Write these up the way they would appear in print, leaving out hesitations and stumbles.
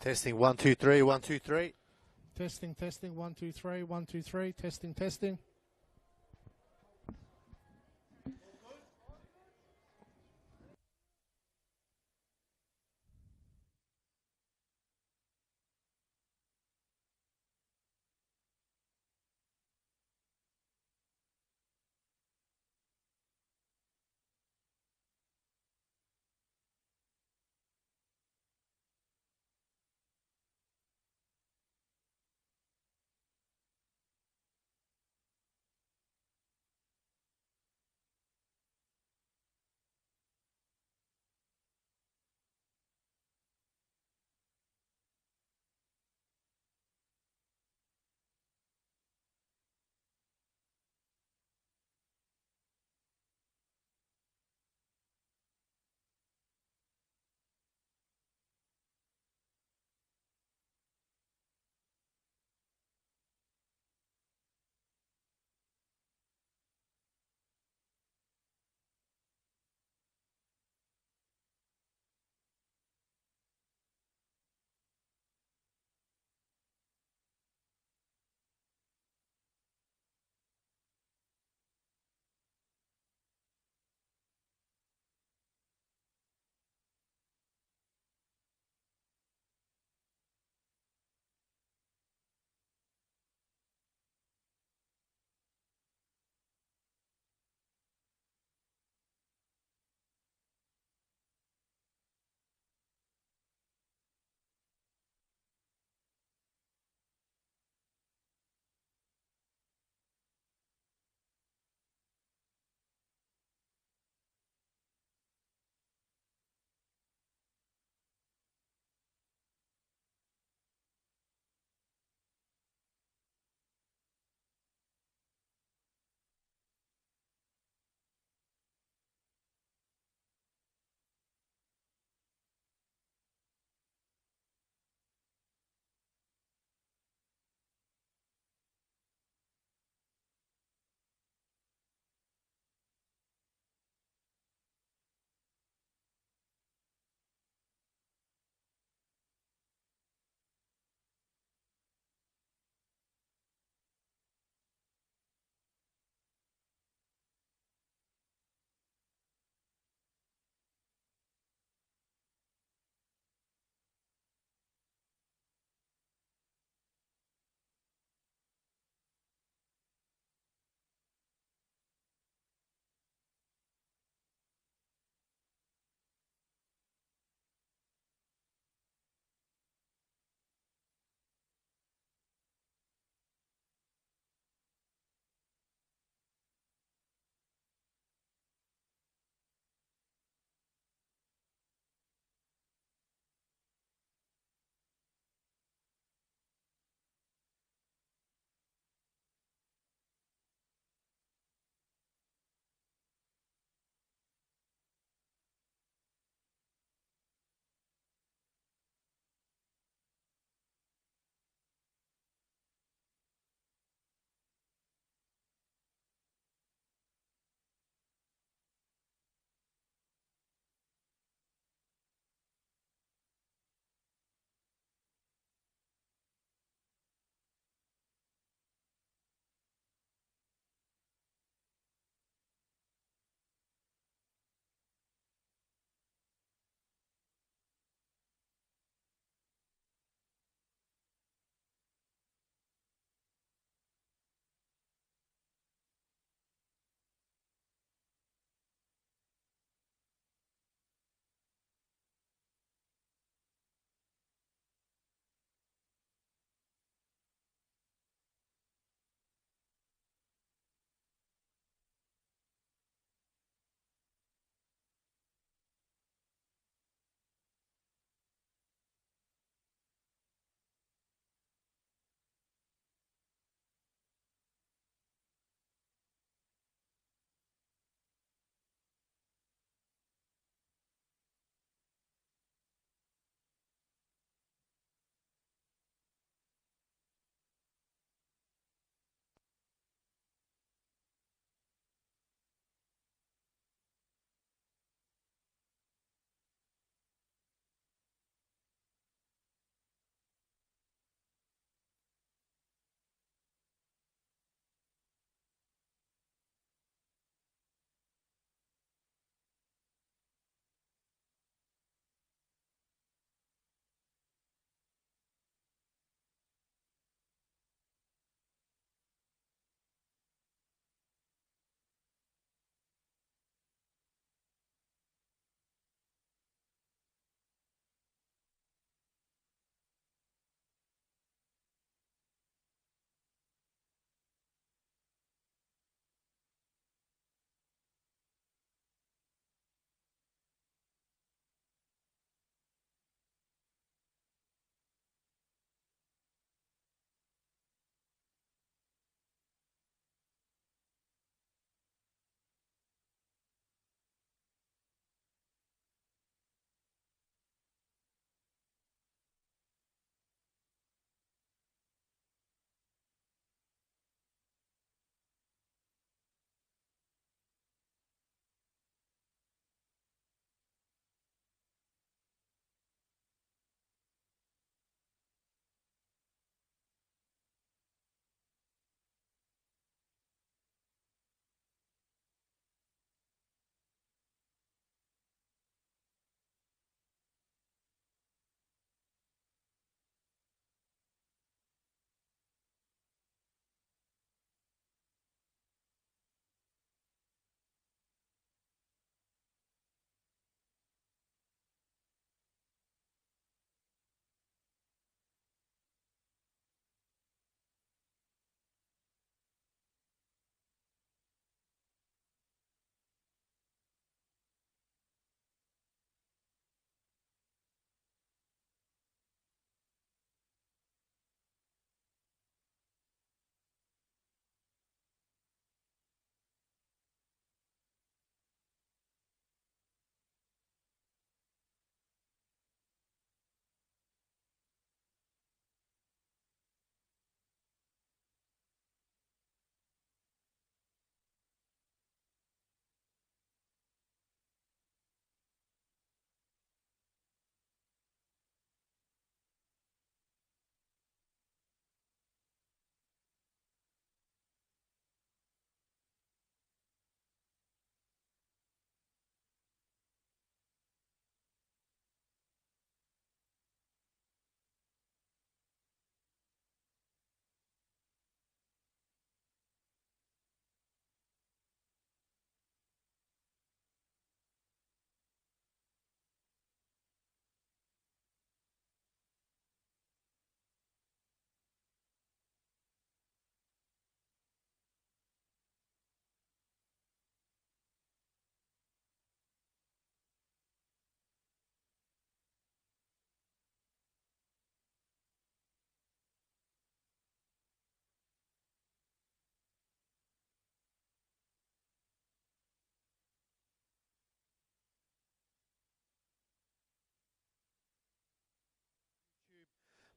Testing 1 2 3 1 2 3. Testing, testing, 1 2 3 1 2 3. Testing, testing.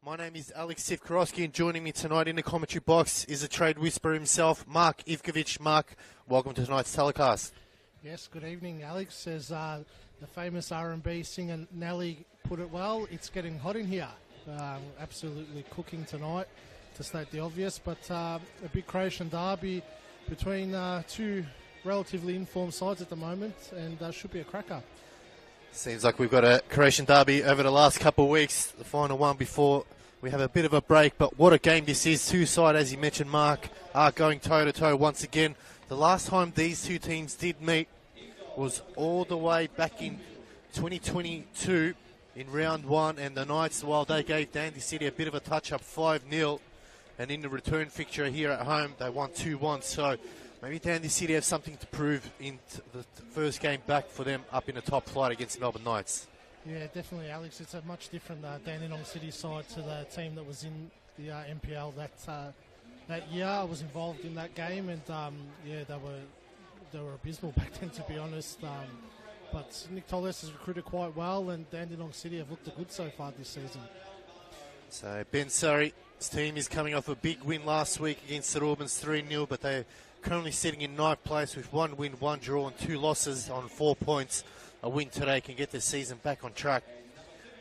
My name is Alex Sivkorowski, and joining me tonight in the commentary box is a trade whisperer himself, Mark Ivkovic. Mark, welcome to tonight's telecast. Yes, good evening, Alex. As the famous R&B singer Nelly put it well, it's getting hot in here. Absolutely cooking tonight, to state the obvious, but a big Croatian derby between two relatively informed sides at the moment, and should be a cracker. Seems like we've got a Croatian derby over the last couple of weeks, the final one before we have a bit of a break, but what a game this is. Two sides, as you mentioned, Mark, are going toe-to-toe once again. The last time these two teams did meet was all the way back in 2022 in round one, and the Knights, while they gave Dandy City a bit of a touch-up 5-0, and in the return fixture here at home, they won 2-1. So maybe Dandy City have something to prove in the first game back for them up in the top flight against Melbourne Knights. Yeah, definitely, Alex. It's a much different Dandenong City side to the team that was in the NPL that year. I was involved in that game, and they were abysmal back then, to be honest. But Nick Tolles has recruited quite well, and Dandenong City have looked good so far this season. So Ben Surrey's team is coming off a big win last week against St Albans 3-0, but they're currently sitting in ninth place with 1 win, 1 draw and 2 losses on 4 points. A win today can get the season back on track.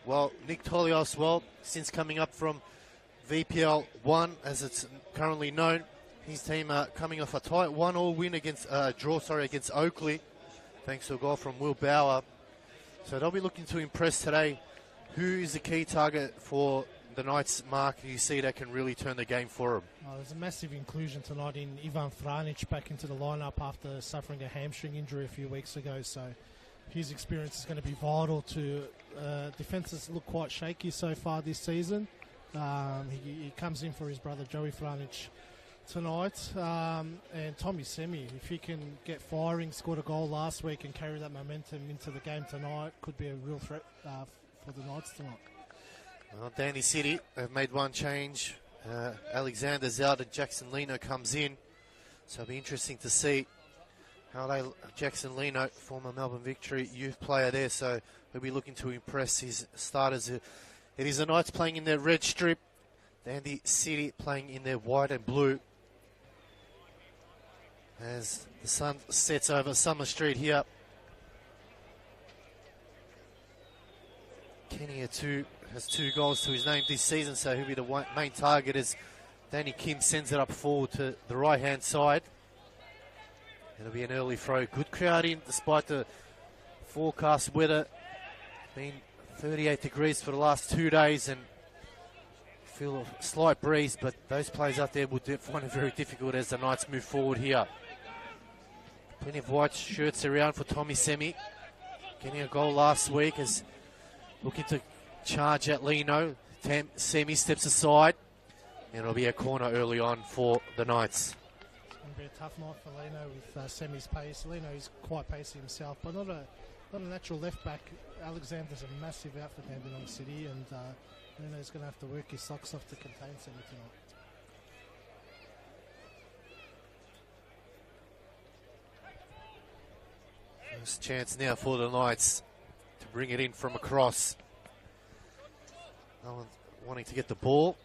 Well, Nick Tolios, since coming up from VPL 1, as it's currently known, his team are coming off a tight 1-1 win against against Oakley, thanks to a goal from Will Bauer. So they'll be looking to impress today. Who is the key target for the Knights, Mark, you see that can really turn the game for them? There's a massive inclusion tonight in Ivan Franic back into the lineup after suffering a hamstring injury a few weeks ago. So his experience is going to be vital to defences look quite shaky so far this season. He comes in for his brother Joey Franic tonight, and Tommy Semi, if he can get firing, scored a goal last week and carry that momentum into the game tonight, could be a real threat for the Knights tonight. Well, Dandy City have made one change. Alexander's out and Jackson Lino comes in, so it'll be interesting to see how Jackson Lino, former Melbourne Victory youth player there, so he'll be looking to impress his starters. It is the Knights playing in their red strip, Dandy City playing in their white and blue. As the sun sets over Summer Street here. Kenny has 2 goals to his name this season, so he'll be the main target as Danny Kim sends it up forward to the right-hand side. It'll be an early throw. Good crowd in, despite the forecast weather. Been 38 degrees for the last 2 days, and feel a slight breeze, but those players out there will find it very difficult as the Knights move forward here. Plenty of white shirts around for Tommy Semi. Getting a goal last week as looking to charge at Lino. Semi steps aside, and it'll be a corner early on for the Knights. It's going to be a tough night for Lino with Semi's pace. Lino is quite pacey himself, but not a natural left back. Alexander's a massive out for Dandenong City, and Lino's going to have to work his socks off to contain Semi tonight. First chance now for the Knights to bring it in from across. No one wanting to get the ball.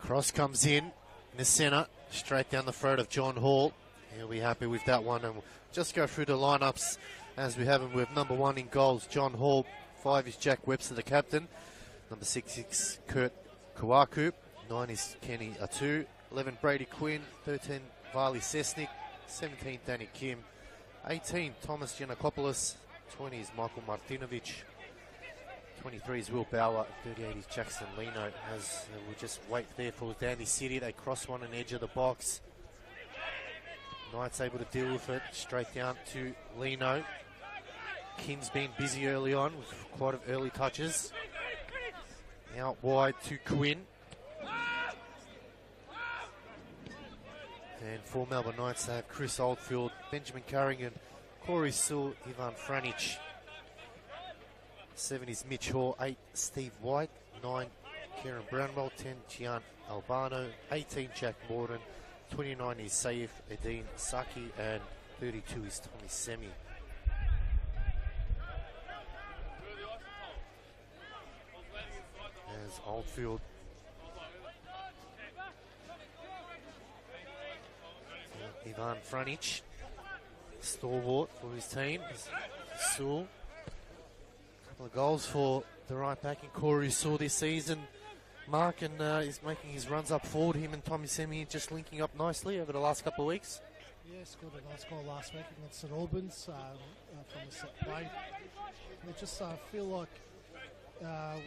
Cross comes in the centre, straight down the throat of John Hall. He'll be happy with that one. And we'll just go through the lineups as we have them. With number 1 in goals, John Hall. 5 is Jack Webster, the captain. Number 6, Kurt Kawaku. 9 is Kenny Atu. 11, Brady Quinn. 13, Varley Sesnik. 17, Danny Kim. 18, Thomas Giannakopoulos. 20 is Michael Martinovic. 23 is Will Bauer. 38 is Jackson Lino. As we'll just wait there for Dandy City. They cross one on the edge of the box. Knights able to deal with it. Straight down to Lino. Kim's been busy early on with quite early touches. Out wide to Quinn. And for Melbourne Knights, they have Chris Oldfield, Benjamin Carrigan, Corey Sewell, Ivan Franic. 7 is Mitch Hoare. 8, Steve White. 9, Kieran Brownwell. 10, Gian Albano. 18, Jack Morden. 29 is Saif Edin Saki, and 32 is Tommy Semi. As Oldfield Ivan Franic, stalwart for his team. Sewell. A couple of goals for the right back in Corey Sewell this season. Mark, and is making his runs up forward. Him and Tommy Semi just linking up nicely over the last couple of weeks. Yeah, scored a nice goal last week against St Albans from a set play. I just feel like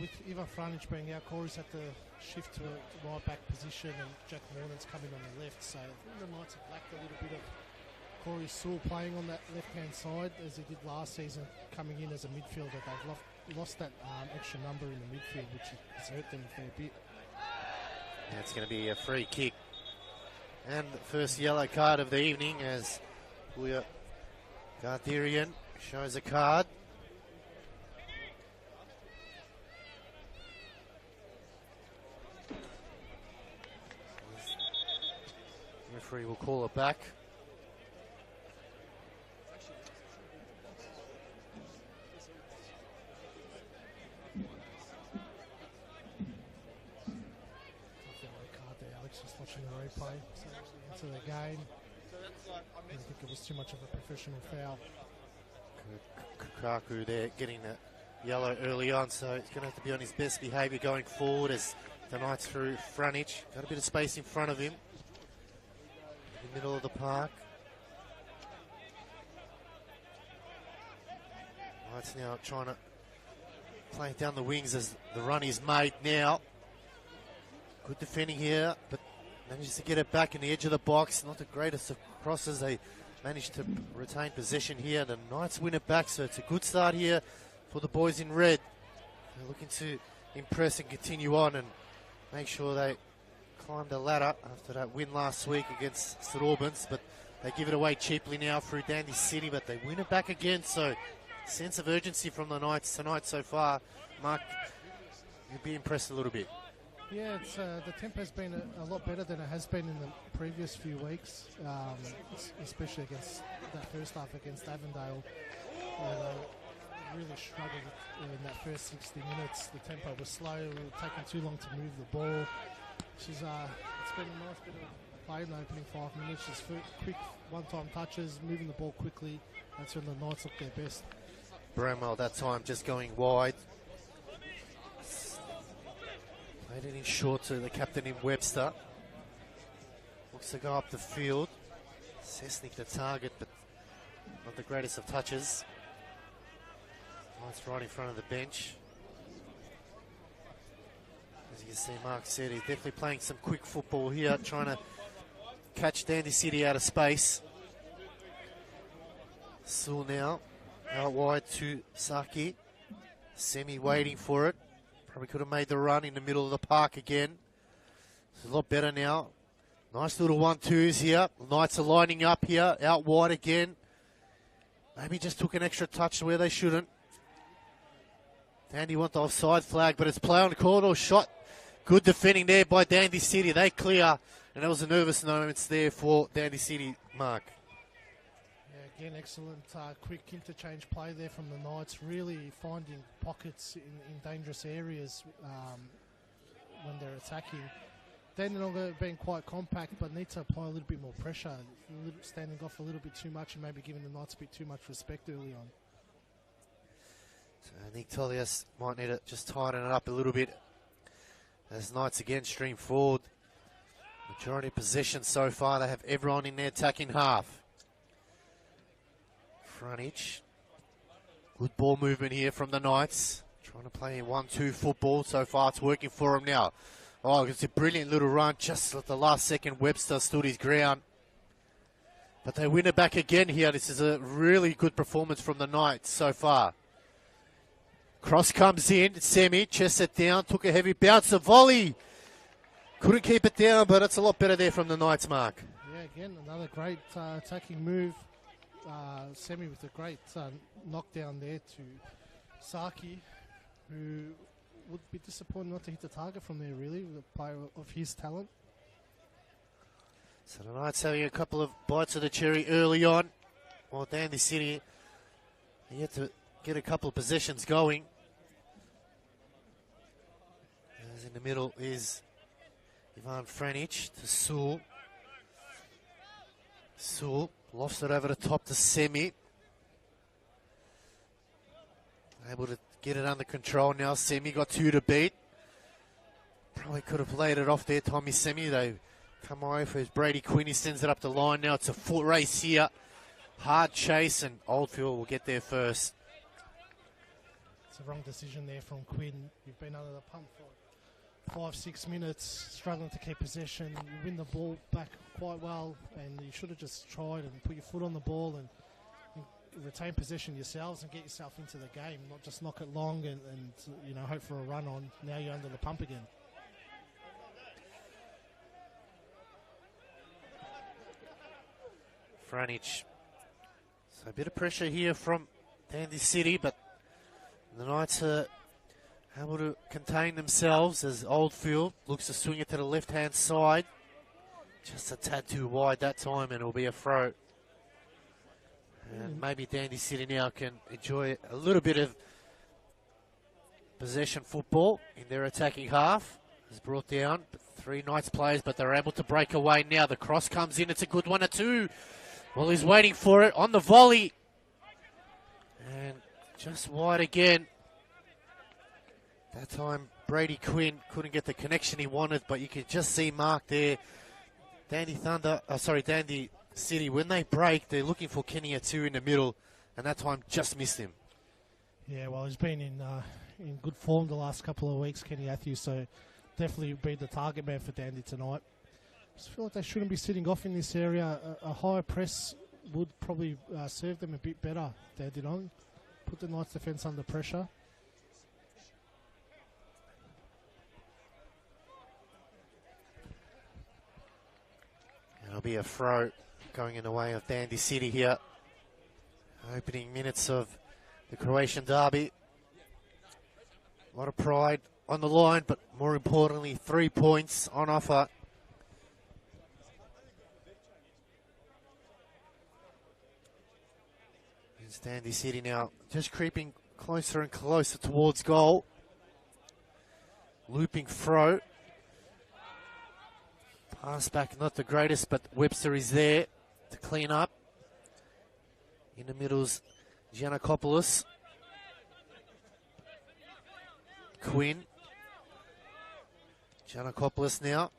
with Ivan Franic being out, Corey's had to shift to a right back position, and Jack Morning's coming on the left. So I think the Knights have lacked a little bit of Corey Sewell playing on that left-hand side as he did last season, coming in as a midfielder. They've lost that extra number in the midfield, which has hurt them a fair bit. Yeah, it's going to be a free kick. And the first yellow card of the evening as Garderian shows a card. The referee will call it back. Just watching the replay, so into the game. I think it was too much of a professional foul. Kukaku there getting that yellow early on, so he's going to have to be on his best behaviour going forward as the Knights through Franic. Got a bit of space in front of him, in the middle of the park. Knights now trying to play it down the wings as the run is made now. Good defending here, but manages to get it back in the edge of the box. Not the greatest of crosses. They managed to retain possession here. The Knights win it back, so it's a good start here for the boys in red. They're looking to impress and continue on and make sure they climb the ladder after that win last week against St Albans. But they give it away cheaply now through Dandy City, but they win it back again. So sense of urgency from the Knights tonight so far. Mark, you'll be impressed a little bit. Yeah, it's, the tempo's been a lot better than it has been in the previous few weeks, especially against that first half against Avondale, where they really struggled in that first 60 minutes. The tempo was slow, we were taking too long to move the ball. It's been a nice bit of play in the opening 5 minutes, just quick one-time touches, moving the ball quickly. That's when the Knights look their best. Bramwell that time just going wide. Played it in short to the captain in Webster. Looks to go up the field. Sesnick the target, but not the greatest of touches. Nice right in front of the bench. As you can see, Mark said, he's definitely playing some quick football here, trying to catch Dandy City out of space. Sewell now, out wide to Saki. Semi waiting for it. Probably could have made the run in the middle of the park again. It's a lot better now. Nice little 1-2s here. Knights are lining up here, out wide again. Maybe just took an extra touch where they shouldn't. Dandy want the offside flag, but it's play on corner shot. Good defending there by Dandy City. They clear, and there was a nervous moments there for Dandy City, Mark. Again, excellent quick interchange play there from the Knights, really finding pockets in dangerous areas when they're attacking. Dandenong being quite compact, but need to apply a little bit more pressure, standing off a little bit too much and maybe giving the Knights a bit too much respect early on. So Nick Tolias might need to just tighten it up a little bit as Knights again stream forward. Majority of possession so far. They have everyone in their attacking half. Franic. Good ball movement here from the Knights. Trying to play 1-2 football. So far it's working for him now. Oh, it's a brilliant little run. Just at the last second, Webster stood his ground. But they win it back again here. This is a really good performance from the Knights so far. Cross comes in. Semi chests it down. Took a heavy bounce. A volley. Couldn't keep it down, but it's a lot better there from the Knights, Mark. Yeah, again, another great attacking move. Semi with a great knockdown there to Saki, who would be disappointed not to hit the target from there, really, with a player of his talent. So the Knights having a couple of bites of the cherry early on. While Dandy City yet to get a couple of possessions going. As in the middle is Ivan Franic to Sewell. Sewell lofts it over the top to Semi. Able to get it under control now. Semi got 2 to beat. Probably could have played it off there, Tommy Semi. They come away for his Brady Quinn. He sends it up the line now. It's a foot race here. Hard chase, and Oldfield will get there first. It's a wrong decision there from Quinn. You've been under the pump for 5-6 minutes, struggling to keep possession. You win the ball back quite well, and you should have just tried and put your foot on the ball and retain possession yourselves and get yourself into the game, not just knock it long and you know, hope for a run on. Now you're under the pump again. Franic. So a bit of pressure here from Dandy City, but the Knights are able to contain themselves as Oldfield looks to swing it to the left-hand side. Just a tad too wide that time, and it'll be a throw. And maybe Dandy City now can enjoy a little bit of possession football in their attacking half. It's brought down, 3 Knights players, but they're able to break away now. The cross comes in, it's a good one, a 2. Well, he's waiting for it on the volley. And just wide again. That time, Brady Quinn couldn't get the connection he wanted, but you could just see Mark there. Dandy City, when they break, they're looking for Kenny Atu in the middle, and that time just missed him. Yeah, well, he's been in good form the last couple of weeks, Kenny Atu, so definitely be the target man for Dandy tonight. I just feel like they shouldn't be sitting off in this area. A higher press would probably serve them a bit better, Dandenong. Put the Knights defence under pressure. It'll be a throw going in the way of Dandy City here. Opening minutes of the Croatian derby. A lot of pride on the line, but more importantly, 3 points on offer. It's Dandy City now just creeping closer and closer towards goal. Looping throw. Pass back, not the greatest, but Webster is there to clean up. In the middle's Giannakopoulos. Quinn. Giannakopoulos now.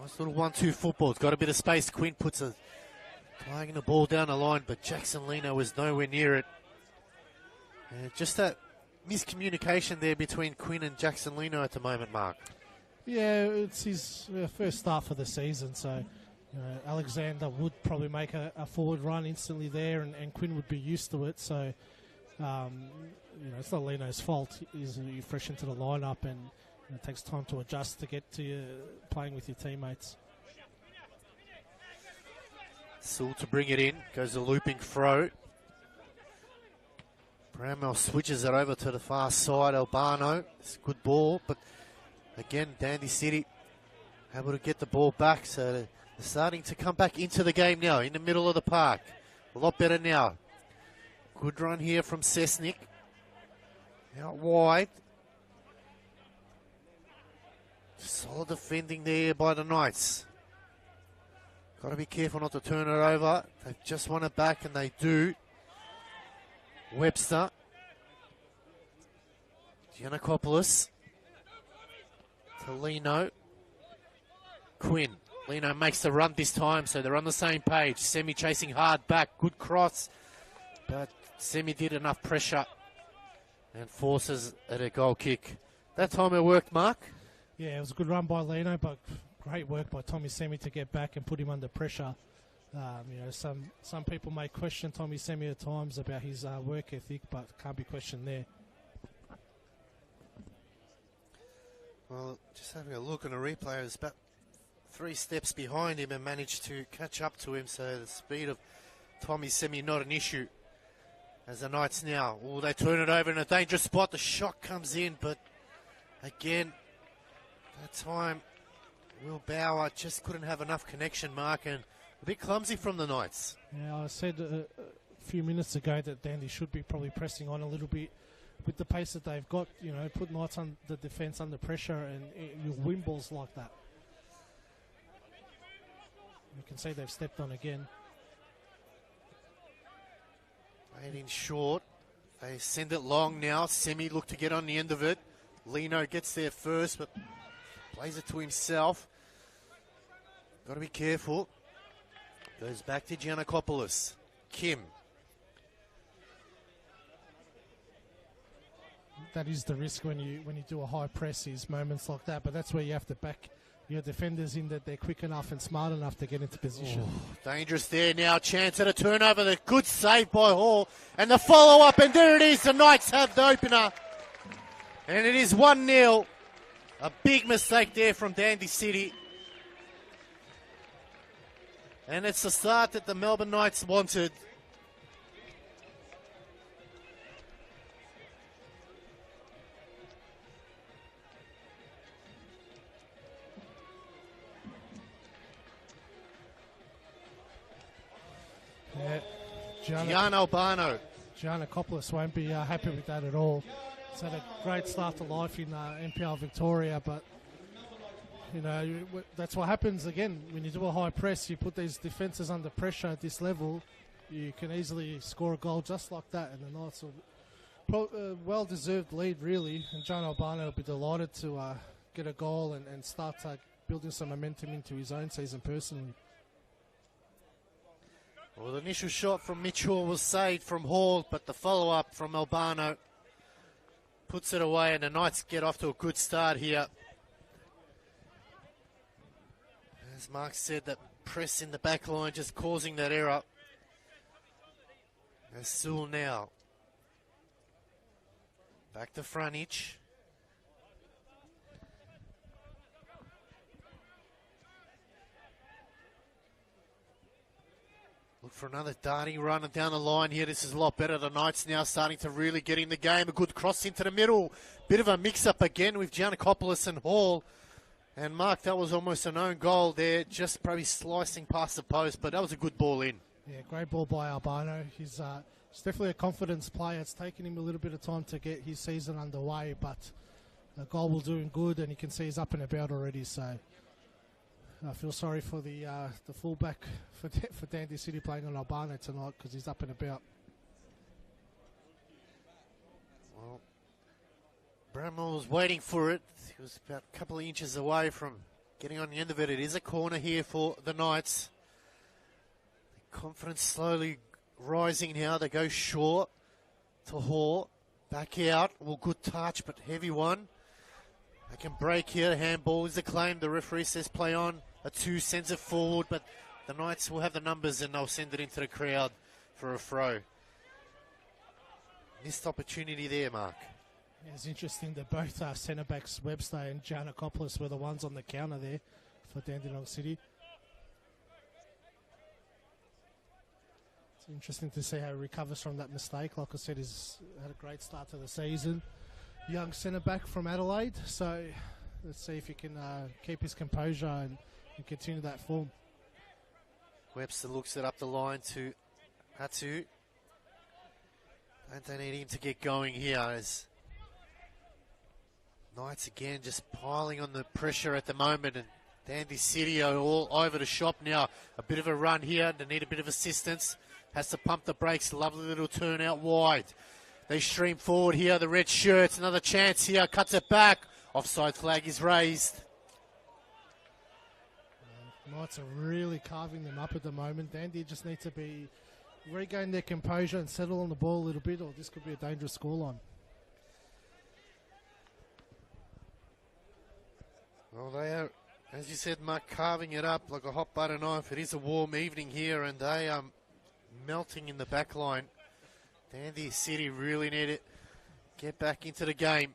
Nice little 1-2 football. It's got a bit of space. Quinn puts a flying the ball down the line, but Jackson Lino was nowhere near it. And just that miscommunication there between Quinn and Jackson Lino at the moment, Mark. Yeah, it's his first start for the season, so Alexander would probably make a forward run instantly there, and Quinn would be used to it. So, it's not Lino's fault. He's fresh into the lineup, and it takes time to adjust to get to playing with your teammates. Sewell to bring it in, goes the looping throw. Bramwell switches it over to the far side. Albano, it's a good ball, but again, Dandy City able to get the ball back, so they're starting to come back into the game now, in the middle of the park. A lot better now. Good run here from Cessnick. Out wide. Solid defending there by the Knights. Got to be careful not to turn it over. They've just won it back, and they do. Webster. Giannakopoulos. To Lino. Quinn. Lino makes the run this time, so they're on the same page. Semi chasing hard back. Good cross. But Semi did enough pressure and forces at a goal kick. That time it worked, Mark. Yeah, it was a good run by Lino, but great work by Tommy Semi to get back and put him under pressure. Some people may question Tommy Semi at times about his work ethic, but can't be questioned there. Well, just having a look on a replay, it was about 3 steps behind him and managed to catch up to him, so the speed of Tommy Semi not an issue. As the Knights now, they turn it over in a dangerous spot. The shot comes in, but again, that time Will Bauer just couldn't have enough connection, Mark, and a bit clumsy from the Knights. Yeah, I said a few minutes ago that Dandy should be probably pressing on a little bit with the pace that they've got. You know, put Knights on the defence under pressure, and you'll win balls like that. You can see they've stepped on again. Played in short. They send it long now. Semi look to get on the end of it. Lino gets there first, but plays it to himself. Got to be careful. Goes back to Giannakopoulos. Kim. That is the risk when you do a high press, is moments like that. But that's where you have to back your defenders in, that they're quick enough and smart enough to get into position. Oh, dangerous there now. Chance at a turnover. The good save by Hall. And the follow-up, and there it is. The Knights have the opener. And it is 1-0. A big mistake there from Dandy City. And it's the start that the Melbourne Knights wanted. Yeah, Gian Albano. Giannakopoulos won't be happy with that at all. He's had a great start to life in NPL Victoria, but you know, that's what happens again when you do a high press. You put these defences under pressure at this level, you can easily score a goal just like that, and the Knights will well-deserved lead really, and Gian Albano will be delighted to get a goal and start building some momentum into his own season personally. Well, the initial shot from Mitchell was saved from Hall, but the follow-up from Albano puts it away, and the Knights get off to a good start here. As Mark said, that press in the back line just causing that error. As Sewell now. Back to Franich. Look for another darting run down the line here. This is a lot better. The Knights now starting to really get in the game. A good cross into the middle. Bit of a mix-up again with Giannakopoulos and Hall. And Mark, that was almost an own goal there. Just probably slicing past the post, but that was a good ball in. Yeah, great ball by Albano. He's definitely a confidence player. It's taken him a little bit of time to get his season underway, but the goal will do him good, and you can see he's up and about already. So I feel sorry for the fullback for Dandy City playing on Albano tonight, because he's up and about. Well, Bramwell was waiting for it. He was about a couple of inches away from getting on the end of it. It is a corner here for the Knights. Confidence slowly rising now. They go short to Hall. Back out. Well, good touch, but heavy one. They can break here. Handball is acclaimed. The referee says play on. A 2 sends it forward, but the Knights will have the numbers and they'll send it into the crowd for a throw. Missed opportunity there, Mark. Yeah, it's interesting that both centre-backs, Webster and Giannakopoulos, were the ones on the counter there for Dandenong City. It's interesting to see how he recovers from that mistake. Like I said, he's had a great start to the season. Young centre-back from Adelaide, so let's see if he can keep his composure and continue that form. Webster looks it up the line to Hatu. And they need him to get going here as Knights again just piling on the pressure at the moment, and Dandy City are all over the shop now. A bit of a run here. They need a bit of assistance. Has to pump the brakes. Lovely little turn out wide. They stream forward here. The red shirts. Another chance here. Cuts it back. Offside flag is raised. Knights are really carving them up at the moment. Dandy just need to regain their composure and settle on the ball a little bit, or this could be a dangerous scoreline. Well, they are, as you said, Mark, carving it up like a hot butter knife. It is a warm evening here, and they are melting in the back line. Dandy City really need it. Get back into the game.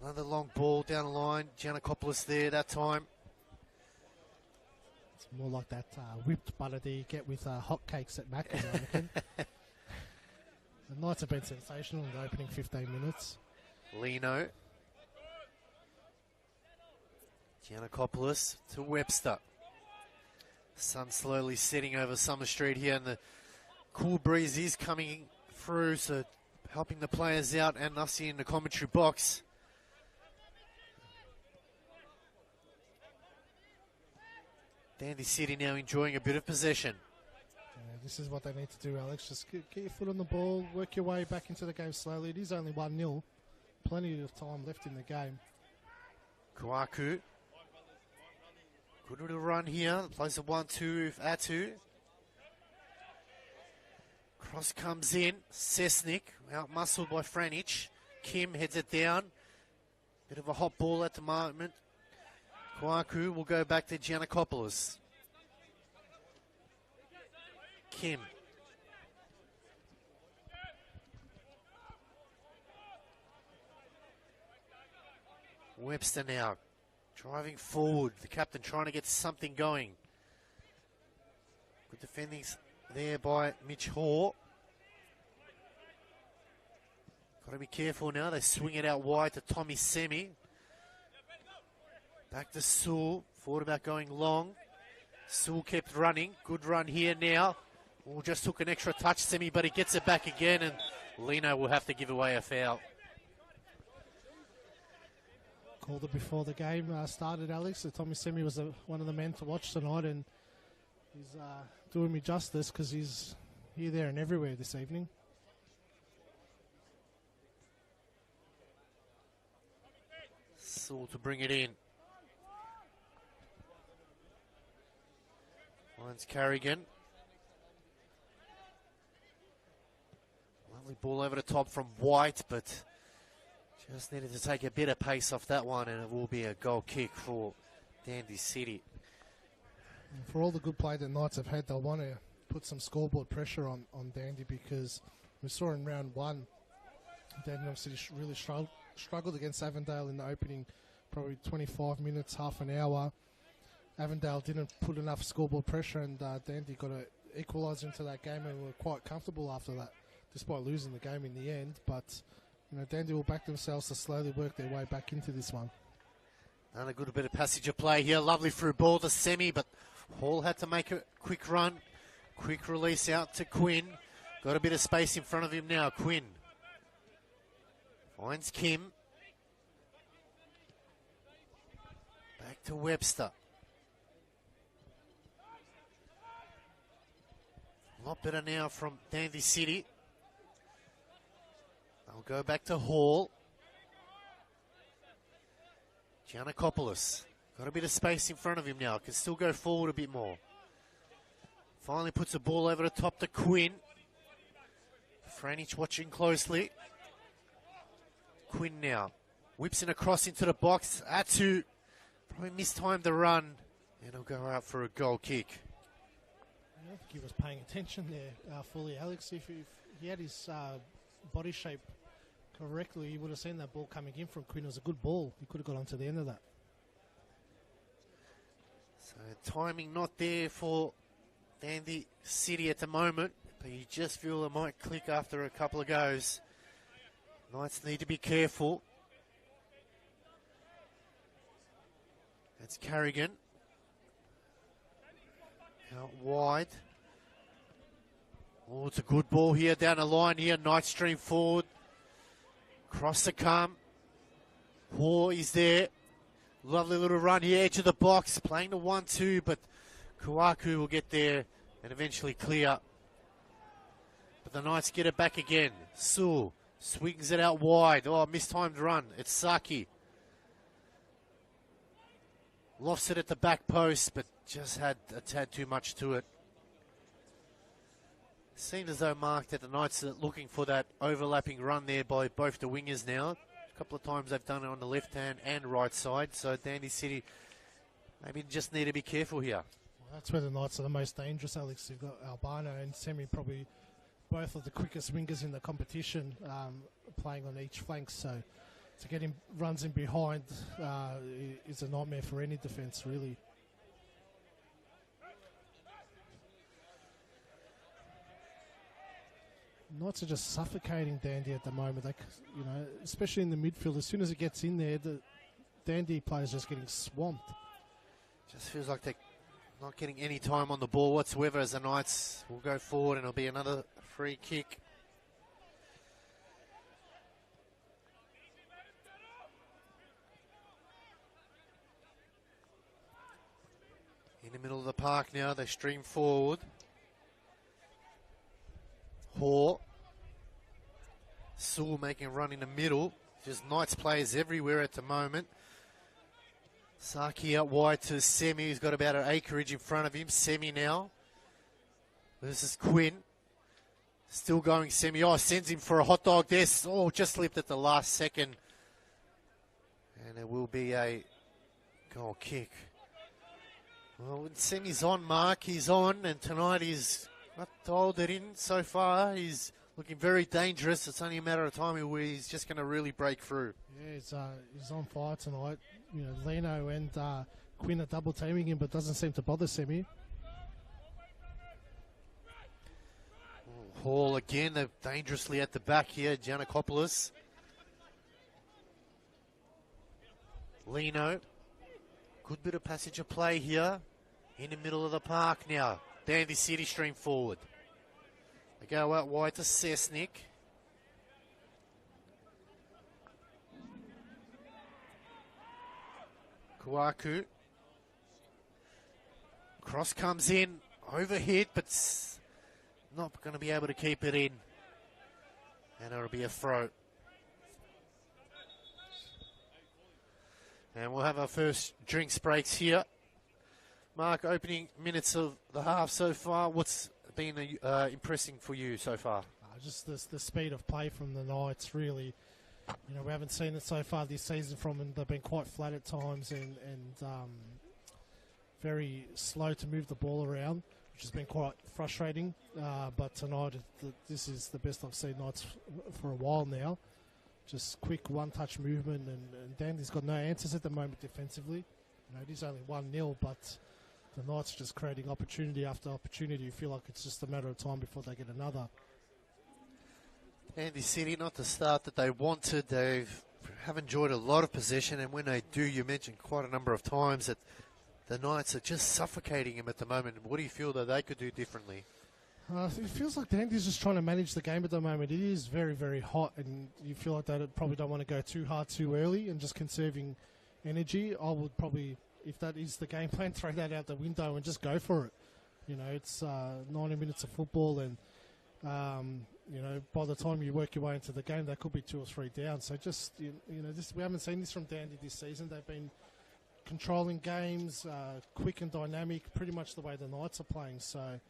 Another long ball down the line. Giannakopoulos there that time. It's more like that whipped butter that you get with hotcakes at Macca's, I reckon. The Knights have been sensational in the opening 15 minutes. Lino. Giannakopoulos to Webster. Sun slowly setting over Summer Street here, and the cool breeze is coming through, so helping the players out and us in the commentary box. Dandy City now enjoying a bit of possession. Yeah, this is what they need to do, Alex. Just get your foot on the ball, work your way back into the game slowly. It is only 1-0. Plenty of time left in the game. Kwaku. Good little run here. Plays a 1-2 with Atu. Cross comes in. Cessnik out-muscled by Franic. Kim heads it down. Bit of a hot ball at the moment. Kwaku will go back to Giannakopoulos. Kim. Webster now driving forward. The captain trying to get something going. Good defending there by Mitch Hoare. Got to be careful now. They swing it out wide to Tommy Semi. Back to Sewell. Thought about going long. Sewell kept running. Good run here now. Oh, just took an extra touch, Semi, but he gets it back again, and Lino will have to give away a foul. Called it before the game started, Alex. So Tommy Semi was one of the men to watch tonight, and he's doing me justice because he's here, there, and everywhere this evening. Sewell to bring it in. Finds Carrigan. Lovely ball over the top from White, but just needed to take a bit of pace off that one, and it will be a goal kick for Dandy City. And for all the good play that Knights have had, they'll want to put some scoreboard pressure on Dandy, because we saw in round one, Dandenong City really struggled against Avondale in the opening probably 25 minutes, half an hour. Avondale didn't put enough scoreboard pressure, and Dandy got an equaliser into that game, and were quite comfortable after that, despite losing the game in the end. But you know, Dandy will back themselves to slowly work their way back into this one. And a good bit of passage of play here. Lovely through ball to Semi, but Hall had to make a quick run. Quick release out to Quinn. Got a bit of space in front of him now. Quinn finds Kim. Back to Webster. A lot better now from Dandy City. They'll go back to Hall. Giannakopoulos. Got a bit of space in front of him now. Can still go forward a bit more. Finally puts the ball over the top to Quinn. Franic watching closely. Quinn now. Whips in across into the box. Atu probably mistimed the run. And he'll go out for a goal kick. I don't think he was paying attention there fully, Alex. If he had his body shape correctly, he would have seen that ball coming in from Quinn. It was a good ball. He could have got onto the end of that. So timing not there for Dandy City at the moment, but you just feel it might click after a couple of goes. Knights need to be careful. That's Carrigan. Out wide. Oh, it's a good ball here down the line here. Knights stream forward. Cross to come. Hoare is there. Lovely little run here, edge of the box. Playing the 1-2, but Kwaku will get there and eventually clear. But the Knights get it back again. Sewell swings it out wide. Oh, mistimed run. It's Saki. Lofts it at the back post, but just had a tad too much to it. Seems as though Mark that the Knights are looking for that overlapping run there by both the wingers now. A couple of times they've done it on the left hand and right side, so Dandy City maybe just need to be careful here. Well, that's where the Knights are the most dangerous, Alex. You've got Albano and Semi, probably both of the quickest wingers in the competition, playing on each flank, so to get him runs in behind is a nightmare for any defence, really. Knights are just suffocating Dandy at the moment. Like, you know, especially in the midfield. As soon as it gets in there, Dandy players just getting swamped. Just feels like they're not getting any time on the ball whatsoever as the Knights will go forward, and it'll be another free kick. In the middle of the park now, they stream forward. Hoare. Sewell making a run in the middle. Just Knights players everywhere at the moment. Saki out wide to Semi, who's got about an acreage in front of him. Semi now. This is Quinn. Still going Semi. Oh, sends him for a hot dog there. Oh, just slipped at the last second. And there will be a goal kick. Well, when Semi's on, Mark, he's on. And tonight he's not dialed it in so far. He's looking very dangerous. It's only a matter of time where he's just going to really break through. Yeah, he's on fire tonight. You know, Leno and Quinn are double teaming him, but doesn't seem to bother Semi. Hall again, they're dangerously at the back here. Giannakopoulos. Leno. Good bit of passage of play here. In the middle of the park now. Dandy City stream forward. They go out wide to Cessnick. Kuaku. Cross comes in. Overhead, but not going to be able to keep it in. And it'll be a throw. And we'll have our first drinks breaks here. Mark, opening minutes of the half so far. What's been impressing for you so far? Just the speed of play from the Knights, really. You know, we haven't seen it so far this season from them. They've been quite flat at times and very slow to move the ball around, which has been quite frustrating. But tonight, this is the best I've seen Knights for a while now. Just quick one-touch movement, and Dandy's got no answers at the moment defensively. You know, it is only 1-0, but the Knights are just creating opportunity after opportunity. You feel like it's just a matter of time before they get another. Dandy City, not the start that they wanted. They have enjoyed a lot of possession, and when they do, you mentioned quite a number of times that the Knights are just suffocating them at the moment. What do you feel that they could do differently? It feels like Dandy's just trying to manage the game at the moment. It is very, very hot, and you feel like they probably don't want to go too hard too early and just conserving energy. I would probably, if that is the game plan, throw that out the window and just go for it. You know, it's 90 minutes of football, and you know, by the time you work your way into the game, they could be 2 or 3 down. So just, you know, we haven't seen this from Dandy this season. They've been controlling games, quick and dynamic, pretty much the way the Knights are playing. So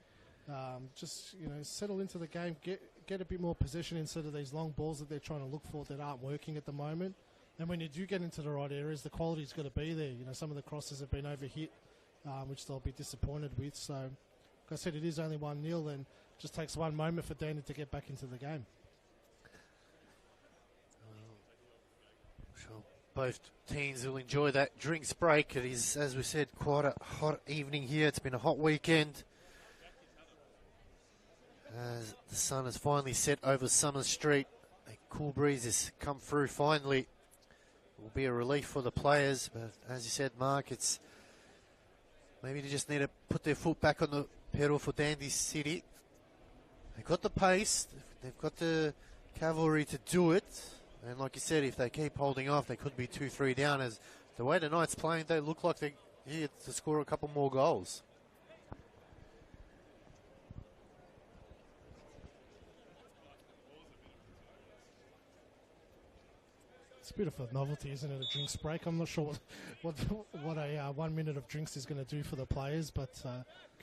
just, you know, settle into the game, get a bit more possession instead of these long balls that they're trying to look for that aren't working at the moment. And when you do get into the right areas, the quality's got to be there. You know, some of the crosses have been overhit, which they'll be disappointed with. So, like I said, it is only 1-0, and just takes one moment for Dandy to get back into the game. Sure. Both teams will enjoy that drinks break. It is, as we said, quite a hot evening here. It's been a hot weekend. As the sun has finally set over Summer Street, a cool breeze has come through finally. It will be a relief for the players, but as you said, Mark, it's maybe they just need to put their foot back on the pedal for Dandy City. They've got the pace, they've got the cavalry to do it, and like you said, if they keep holding off, they could be 2-3 down. As the way the Knights playing, they look like they're here to score a couple more goals. It's a bit of a novelty, isn't it, a drinks break? I'm not sure what a 1 minute of drinks is going to do for the players, but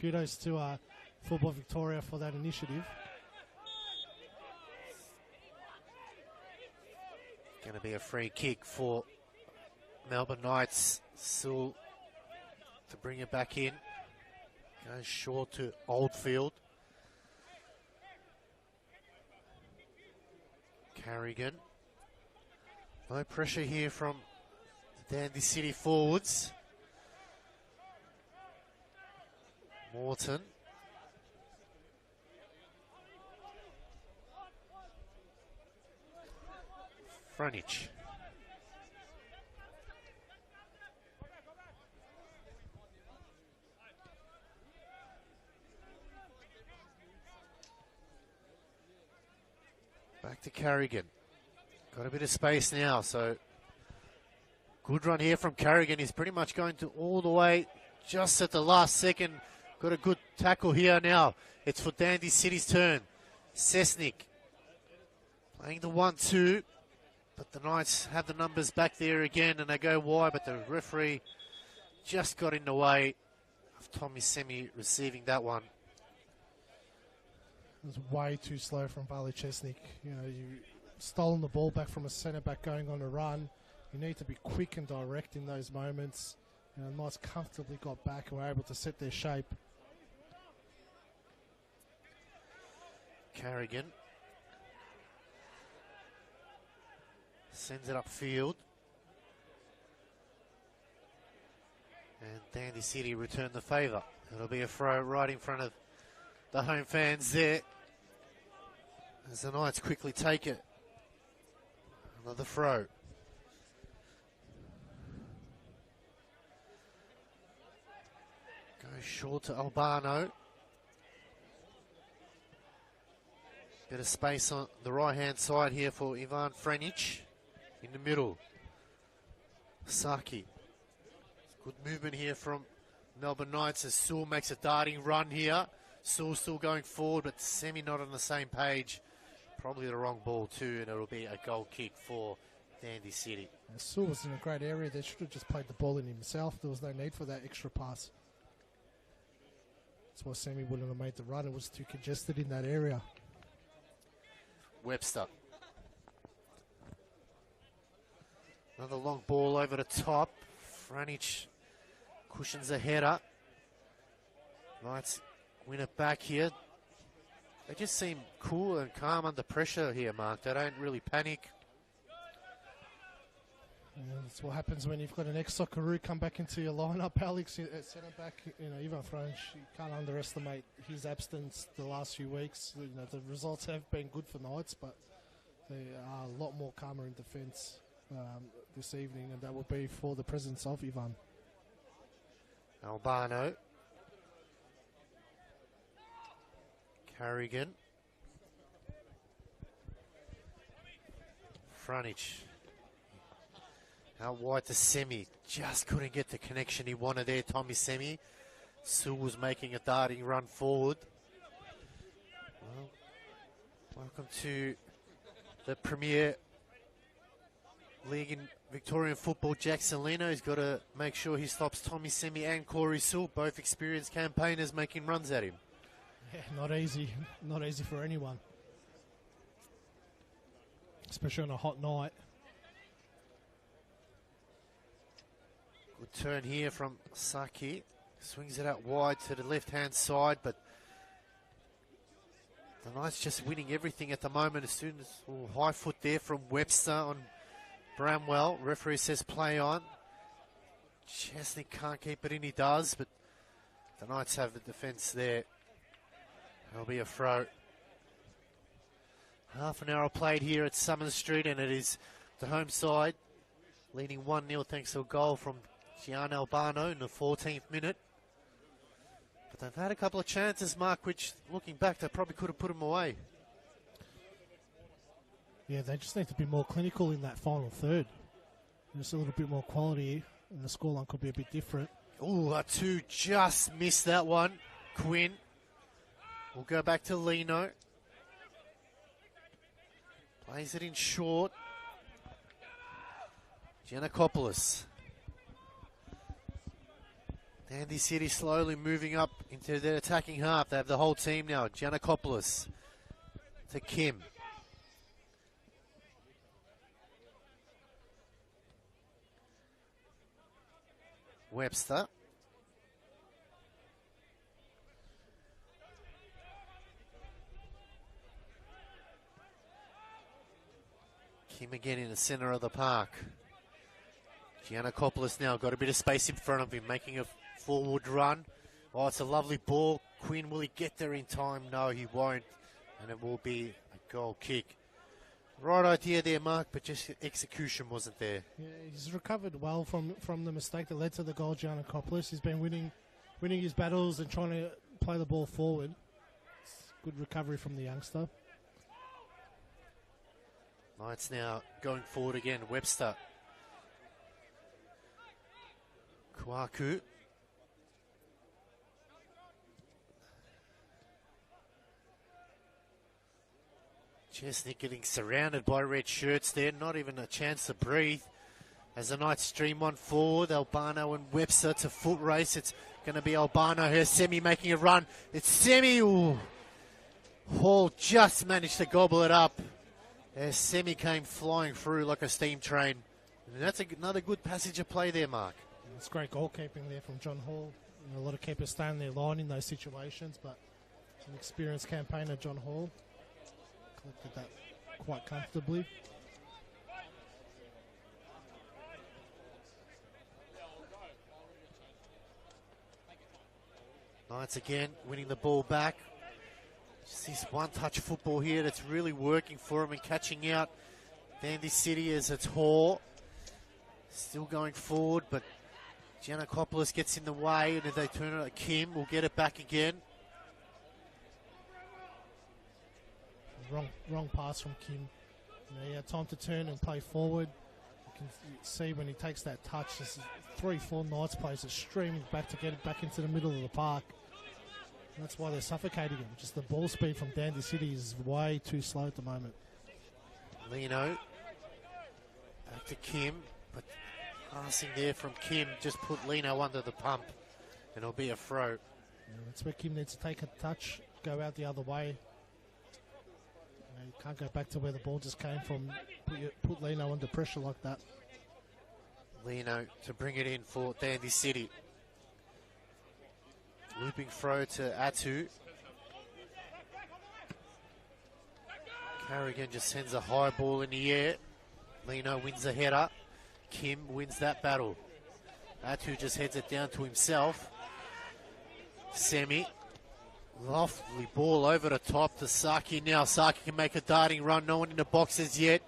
kudos to Football Victoria for that initiative. Going to be a free kick for Melbourne Knights. Still to bring it back in. Goes short to Oldfield. Carrigan. No pressure here from the Dandy City forwards. Morton. Franich. Carrigan. Got a bit of space now, so good run here from Carrigan. He's pretty much going to all the way just at the last second. Got a good tackle here now. It's for Dandy City's turn. Cessnick playing the 1-2, but the Knights have the numbers back there again, and they go wide, but the referee just got in the way of Tommy Semi receiving that one. It was way too slow from Vali Chesnik. You know, you stolen the ball back from a centre back going on a run. You need to be quick and direct in those moments. You know, Knights comfortably got back and were able to set their shape. Carrigan sends it upfield. And Dandy City return the favour. It'll be a throw right in front of the home fans there, as the Knights quickly take it. Another throw. Goes short to Albano. Bit of space on the right-hand side here for Ivan Franic. In the middle, Saki. Good movement here from Melbourne Knights as Sewell makes a darting run here. Sewell still going forward, but Semi not on the same page. Probably the wrong ball too, and it'll be a goal kick for Dandy City. Sewell was in a great area. They should have just played the ball in himself. There was no need for that extra pass. That's why Semi wouldn't have made the run. It was too congested in that area. Webster. Another long ball over the top. Franic cushions a header. Knights win it back here. They just seem cool and calm under pressure here, Mark. They don't really panic. Yeah, that's what happens when you've got an ex-Socceroo come back into your lineup. Alex at centre back, you know, Ivan Franic, you can't underestimate his absence the last few weeks. You know, the results have been good for Knights, but they are a lot more calmer in defence this evening, and that will be for the presence of Ivan. Albano. Carrigan. Franic. Out wide to Semi. Just couldn't get the connection he wanted there, Tommy Semi. Sewell was making a darting run forward. Well, welcome to the Premier League in Victorian football. Jack Salino. He's got to make sure he stops Tommy Semi and Corey Sewell, both experienced campaigners, making runs at him. Yeah, not easy. Not easy for anyone. Especially on a hot night. Good turn here from Saki. Swings it out wide to the left-hand side, but the Knights just winning everything at the moment. As soon as high foot there from Webster on Bramwell. Referee says play on. Chesney can't keep it in, he does, but the Knights have the defence there. There'll be a throw. Half an hour played here at Summers Street, and it is the home side leading 1-0 thanks to a goal from Gian Albano in the 14th minute. But they've had a couple of chances, Mark, which, looking back, they probably could have put them away. Yeah, they just need to be more clinical in that final third. Just a little bit more quality, and the scoreline could be a bit different. Oh, Atu just missed that one. Quinn. We'll go back to Lino. Plays it in short. Giannakopoulos. Dandy City slowly moving up into their attacking half. They have the whole team now. Giannakopoulos to Kim. Webster. Kim again in the centre of the park. Giannakopoulos now got a bit of space in front of him, making a forward run. Oh, it's a lovely ball. Quinn, will he get there in time? No, he won't. And it will be a goal kick. Right idea there, Mark, but just execution wasn't there. Yeah, he's recovered well from the mistake that led to the goal, Giannakopoulos. He's been winning his battles and trying to play the ball forward. It's good recovery from the youngster. Knights now going forward again. Webster. Kwaku. Chesney getting surrounded by red shirts there. Not even a chance to breathe. As the Knights stream one forward, Albano and Webster to foot race. It's going to be Albano here. Semi making a run. It's Semi. Ooh. Hall just managed to gobble it up. As Semi came flying through like a steam train. And that's another good passage of play there, Mark. It's great goalkeeping there from John Hall. You know, a lot of keepers stay in their line in those situations, but an experienced campaigner, John Hall, collected that quite comfortably. Knights again winning the ball back. Just this one-touch football here that's really working for him and catching out Dandy City as it's Hall. Still going forward, but Giannakopoulos gets in the way, and if they turn it, Kim will get it back again. Wrong pass from Kim. You know, he had time to turn and play forward. You can see when he takes that touch, there's 3-4 Knights players are streaming back to get it back into the middle of the park. And that's why they're suffocating him. Just the ball speed from Dandy City is way too slow at the moment. Lino back to Kim, but passing there from Kim just put Lino under the pump, and it'll be a throw. Yeah, that's where Kim needs to take a touch, go out the other way. You can't go back to where the ball just came from. Put Lino under pressure like that. Lino to bring it in for Dandy City. Looping throw to Atu. Carrigan just sends a high ball in the air. Lino wins the header. Kim wins that battle. Atu just heads it down to himself. Semi. Lovely ball over the top to Saki now. Saki can make a darting run. No one in the boxes yet.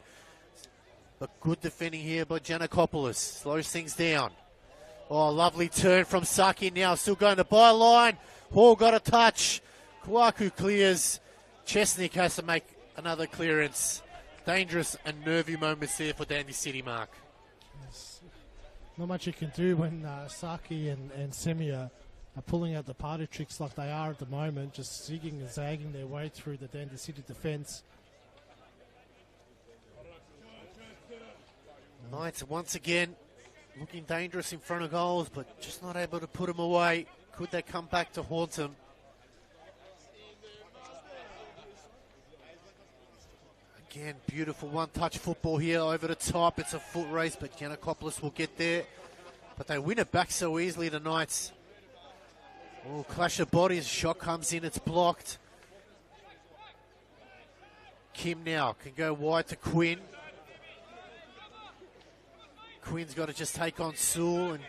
But good defending here by Giannakopoulos. Slows things down. Oh, lovely turn from Saki now. Still going to byline. Hall got a touch. Kwaku clears. Chesnick has to make another clearance. Dangerous and nervy moments there for Dandy City, Mark. Yes. Not much you can do when Saki and Semi are pulling out the party tricks like they are at the moment, just zigging and zagging their way through the Dandy City defence. Knights once again looking dangerous in front of goals, but just not able to put them away. Could they come back to haunt them? Again, beautiful one-touch football here over the top. It's a foot race, but Giannakopoulos will get there. But they win it back so easily, the Knights. Oh, clash of bodies. Shot comes in. It's blocked. Kim now can go wide to Quinn. Quinn's got to just take on Sewell and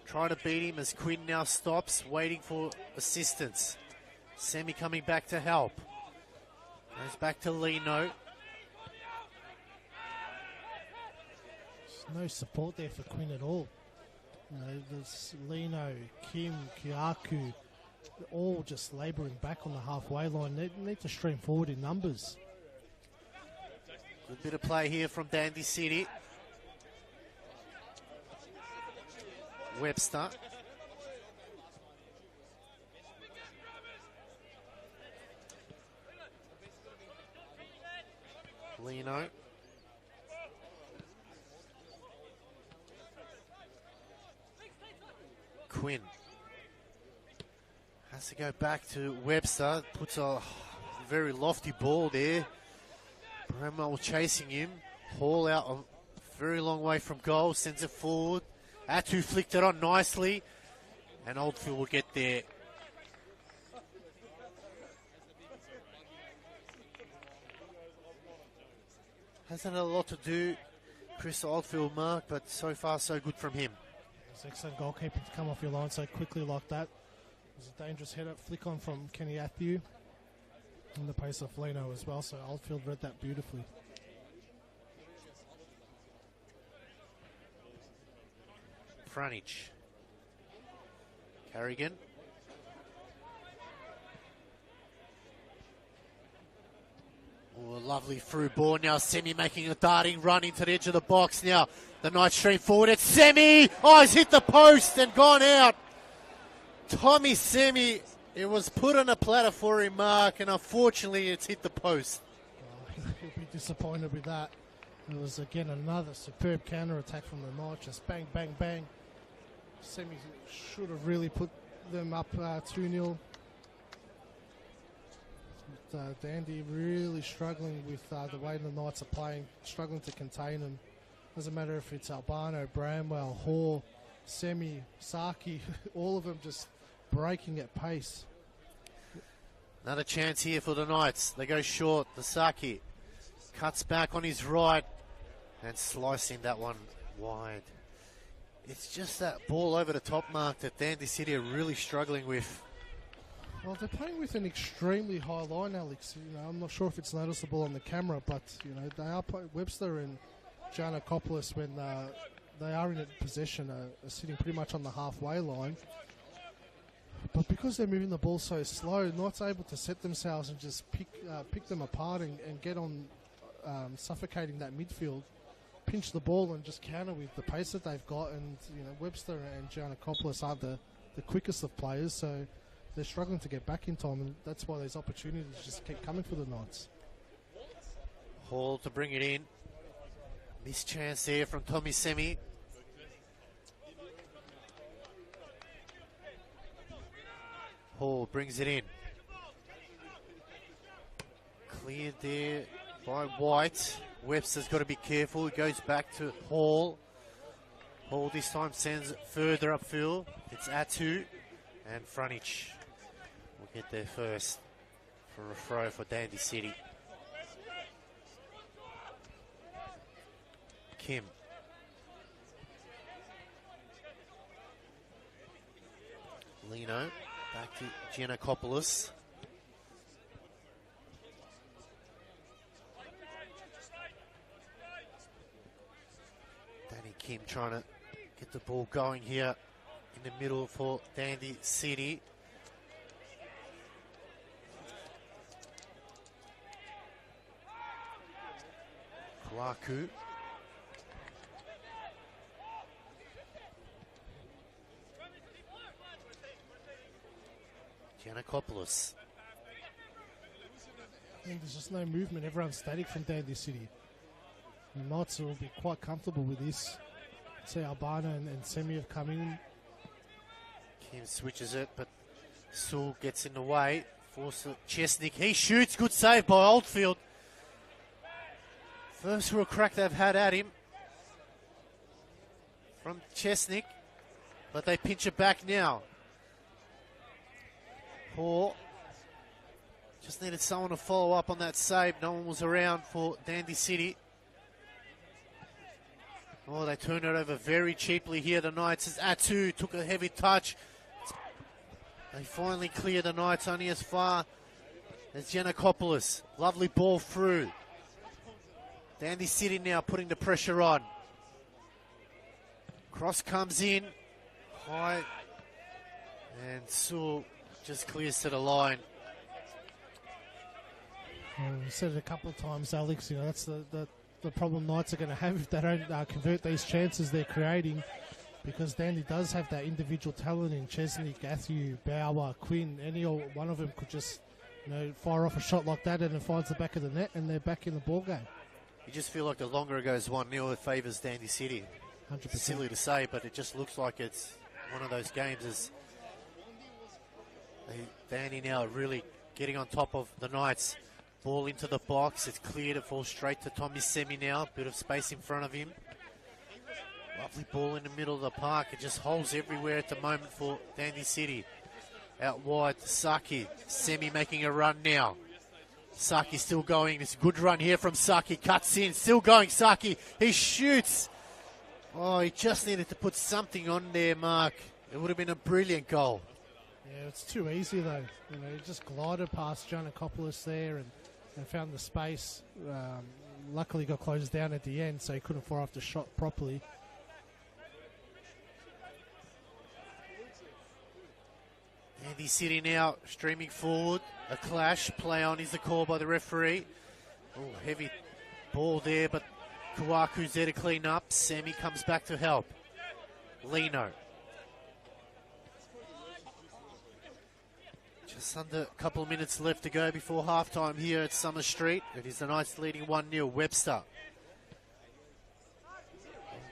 try to beat him as Quinn now stops, waiting for assistance. Semi coming back to help. Goes back to Lino. There's no support there for Quinn at all. You know, there's Lino, Kim, Kiaku, all just labouring back on the halfway line. They need to stream forward in numbers. Good bit of play here from Dandy City. Webster. Lino. Quinn. Has to go back to Webster. Puts a very lofty ball there. Bramwell chasing him. Hall out a very long way from goal. Sends it forward. Atu flicked it on nicely. And Oldfield will get there. Hasn't had a lot to do, Chris Oldfield, Mark, but so far so good from him. It's excellent goalkeeping to come off your line so quickly like that. It was a dangerous header flick on from Kenny Athieu. And the pace of Lino as well, so Oldfield read that beautifully. Frontage. Carrigan. Oh, lovely through ball now. Semi making a darting run into the edge of the box now. The Knights straight forward. It's Semi. Oh, he's hit the post and gone out. Tommy Semi, it was put on a platter for him, Mark, and unfortunately it's hit the post. He'll be disappointed with that. It was again another superb counter attack from the Knights. Just bang, bang, bang. Semi should have really put them up 2-0. Dandy really struggling with the way the Knights are playing, struggling to contain them. Doesn't matter if it's Albano, Bramwell, Hall, Semi, Saki, all of them just breaking at pace. Another chance here for the Knights. They go short. The Saki cuts back on his right and slicing that one wide. It's just that ball over the top, Mark, that Dandy City are really struggling with. Well, they're playing with an extremely high line, Alex. You know, I'm not sure if it's noticeable on the camera, but you know they are playing. Webster and Giannakopoulos, when they are in possession, are sitting pretty much on the halfway line. But because they're moving the ball so slow, not able to set themselves and just pick them apart and get on suffocating that midfield, pinch the ball and just counter with the pace that they've got. And you know, Webster and Giannakopoulos aren't the quickest of players, so they're struggling to get back in time, and that's why these opportunities just keep coming for the Knights. Hall to bring it in. Missed chance there from Tommy Semi. Hall brings it in. Cleared there by White. Webster's got to be careful. He goes back to Hall. Hall this time sends it further upfield. It's Atu and Frontage will get there first for a throw for Dandy City. Kim. Lino back to Giannakopoulos. Danny Kim trying to get the ball going here in the middle for Dandy City. Kwaku. Giannakopoulos. I think there's just no movement. Everyone's static from Dandy City. The Knights will be quite comfortable with this. See Albano and Semi have come in. Kim switches it, but Sewell gets in the way. Force Chesnick. He shoots. Good save by Oldfield. First real crack they've had at him from Chesnick, but they pinch it back now. Hall just needed someone to follow up on that save. No one was around for Dandy City. Oh, they turned it over very cheaply here. The Knights, as Atu took a heavy touch. They finally clear the Knights only as far as Giannakopoulos. Lovely ball through. Dandy City now putting the pressure on. Cross comes in. High. And Sewell just clears to the line. Well, we said it a couple of times, Alex. You know, that's the problem Knights are going to have if they don't convert these chances they're creating, because Dandy does have that individual talent in Chesney, Gathu, Bauer, Quinn. Any one of them could just, you know, fire off a shot like that and it finds the back of the net and they're back in the ball game. You just feel like the longer it goes 1-0, it favours Dandy City. 100%. It's silly to say, but it just looks like it's one of those games. As Dandy now really getting on top of the Knights. Ball into the box. It's cleared. It falls straight to Tommy Semi now. Bit of space in front of him. Lovely ball in the middle of the park. It just holes everywhere at the moment for Dandy City. Out wide to Saki. Semi making a run now. Saki still going. It's a good run here from Saki. Cuts in. Still going, Saki. He shoots. Oh, he just needed to put something on there, Mark. It would have been a brilliant goal. Yeah, it's too easy, though. You know, he just glided past Giannakopoulos there and found the space. Luckily got closed down at the end, so he couldn't fire off the shot properly. Dandy City now streaming forward. A clash. Play on is the call by the referee. Oh, heavy ball there, but Kawaku's there to clean up. Semi comes back to help. Lino. Just under a couple of minutes left to go before halftime here at Summer Street. It is the Knights leading 1-0. Webster.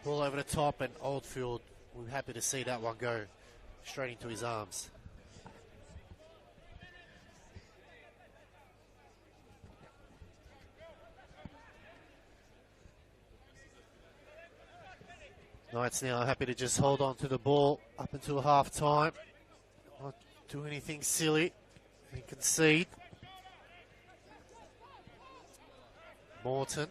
Ball over the top, and Oldfield, we're happy to see that one go straight into his arms. Knights now happy to just hold on to the ball up until half time. Not do anything silly and concede. Morton.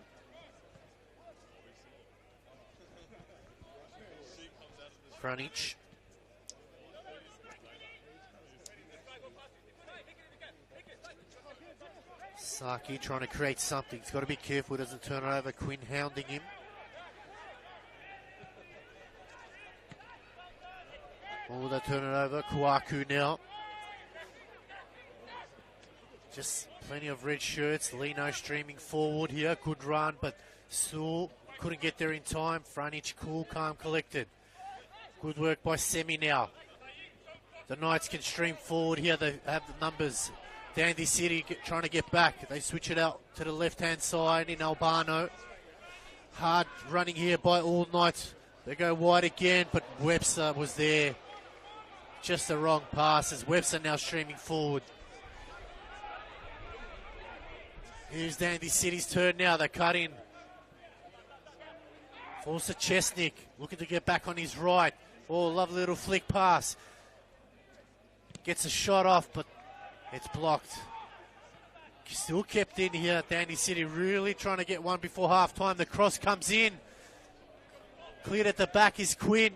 Franic. Saki trying to create something. He's got to be careful he doesn't turn it over. Quinn hounding him. Oh, they turn it over. Kawaku now. Just plenty of red shirts. Lino streaming forward here. Good run, but Sewell couldn't get there in time. Franic cool, calm, collected. Good work by Semi now. The Knights can stream forward here. They have the numbers. Dandy City trying to get back. They switch it out to the left-hand side in Albano. Hard running here by all Knights. They go wide again, but Webster was there. Just the wrong pass as Webster now streaming forward. Here's Dandy City's turn now. They cut in. Falls to Chesnick. Looking to get back on his right. Oh, lovely little flick pass. Gets a shot off, but it's blocked. Still kept in here. Dandy City really trying to get one before half time. The cross comes in. Cleared at the back is Quinn.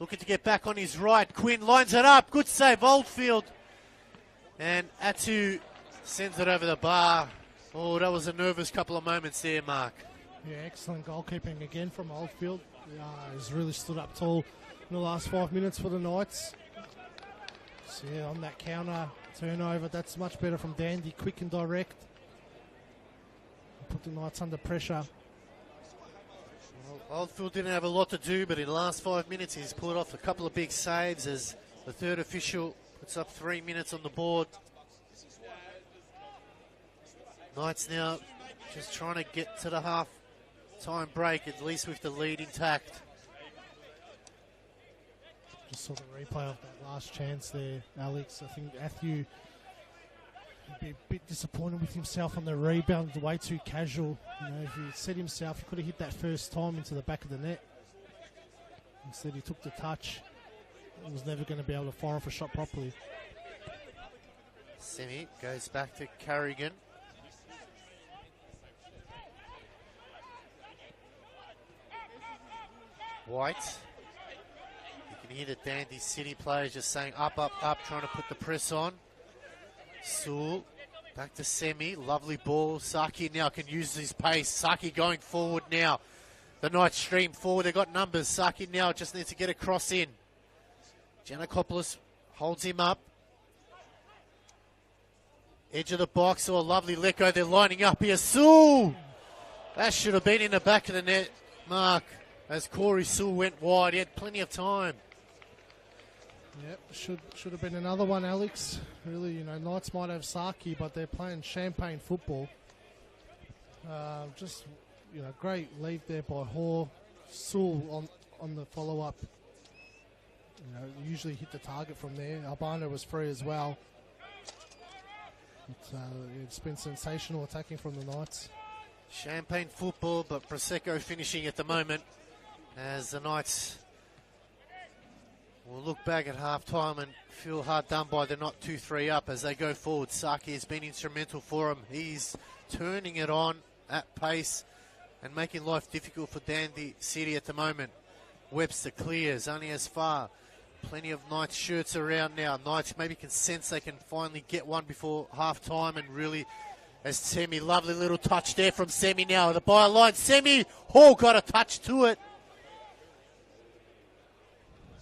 Looking to get back on his right. Quinn lines it up. Good save, Oldfield. And Atu sends it over the bar. Oh, that was a nervous couple of moments there, Mark. Yeah, excellent goalkeeping again from Oldfield. He's really stood up tall in the last 5 minutes for the Knights. So yeah, on that counter turnover, that's much better from Dandy. Quick and direct. Put the Knights under pressure. Well, Oldfield didn't have a lot to do, but in the last 5 minutes he's pulled off a couple of big saves as the third official puts up 3 minutes on the board. Knights now just trying to get to the half-time break, at least with the lead intact. Just saw the replay of that last chance there, Alex. I think Atthew would be a bit disappointed with himself on the rebound, way too casual. You know, if he set himself, he could have hit that first time into the back of the net. Instead, he took the touch. He was never going to be able to fire off a shot properly. Semi goes back to Carrigan. White. You can hear the Dandy City players just saying up, up, up, trying to put the press on. Sewell back to Semi. Lovely ball. Saki now can use his pace. Saki going forward now. The Knights stream forward. They've got numbers. Saki now just needs to get a cross in. Giannakopoulos holds him up. Edge of the box. Oh, lovely let go. They're lining up here. Sewell! That should have been in the back of the net, Mark. As Corey Sewell went wide, he had plenty of time. Yep, should have been another one, Alex. Really, you know, Knights might have Saki, but they're playing champagne football. Just, you know, great lead there by Hoare. Sewell on the follow-up. You know, usually hit the target from there. Albano was free as well. It's been sensational attacking from the Knights. Champagne football, but Prosecco finishing at the moment. As the Knights will look back at half-time and feel hard done by. They're not 2-3 up as they go forward. Saki has been instrumental for him. He's turning it on at pace and making life difficult for Dandy City at the moment. Webster clears, only as far. Plenty of Knights shirts around now. Knights maybe can sense they can finally get one before half-time and really... As Semi, lovely little touch there from Semi now. The byline, Semi, Hall got a touch to it.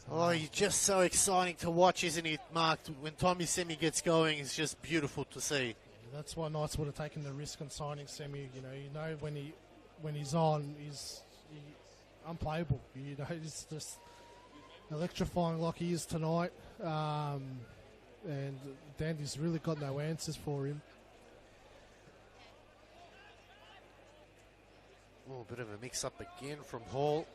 Oh, he's just so exciting to watch, isn't he, Mark? When Tommy Semi gets going, it's just beautiful to see. that's why Knights would have taken the risk on signing Semi. You know when he's on, he's unplayable. You know, it's just electrifying like he is tonight. And Dandy's really got no answers for him. Oh, a bit of a mix-up again from Hall.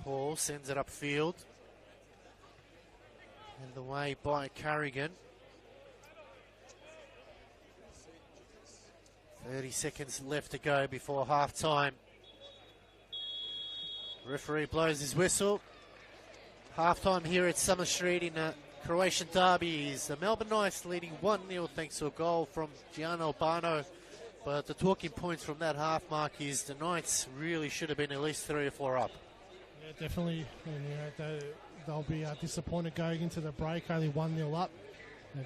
Hall sends it upfield. And away by Carrigan. 30 seconds left to go before half-time. Referee blows his whistle. Half-time here at Summer Street in a Croatian derby is the Melbourne Knights leading 1-0 thanks to a goal from Gianno Bano. But the talking points from that half mark is the Knights really should have been at least 3 or 4 up. Yeah, definitely. And, they'll be disappointed going into the break, only 1-0 up.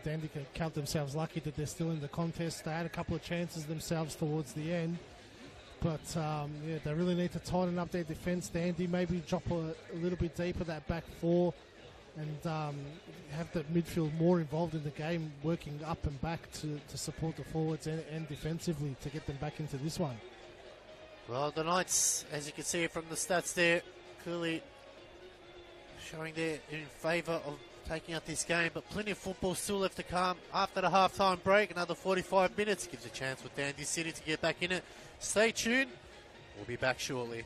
Dandy can count themselves lucky that they're still in the contest. They had a couple of chances themselves towards the end. But, they really need to tighten up their defence. Dandy maybe drop a little bit deeper, that back four, and have the midfield more involved in the game, working up and back to support the forwards and defensively to get them back into this one. Well, the Knights, as you can see from the stats there, clearly showing they're in favour of taking out this game, but plenty of football still left to come after the half-time break. Another 45 minutes gives a chance with Dandy City to get back in it. Stay tuned. We'll be back shortly.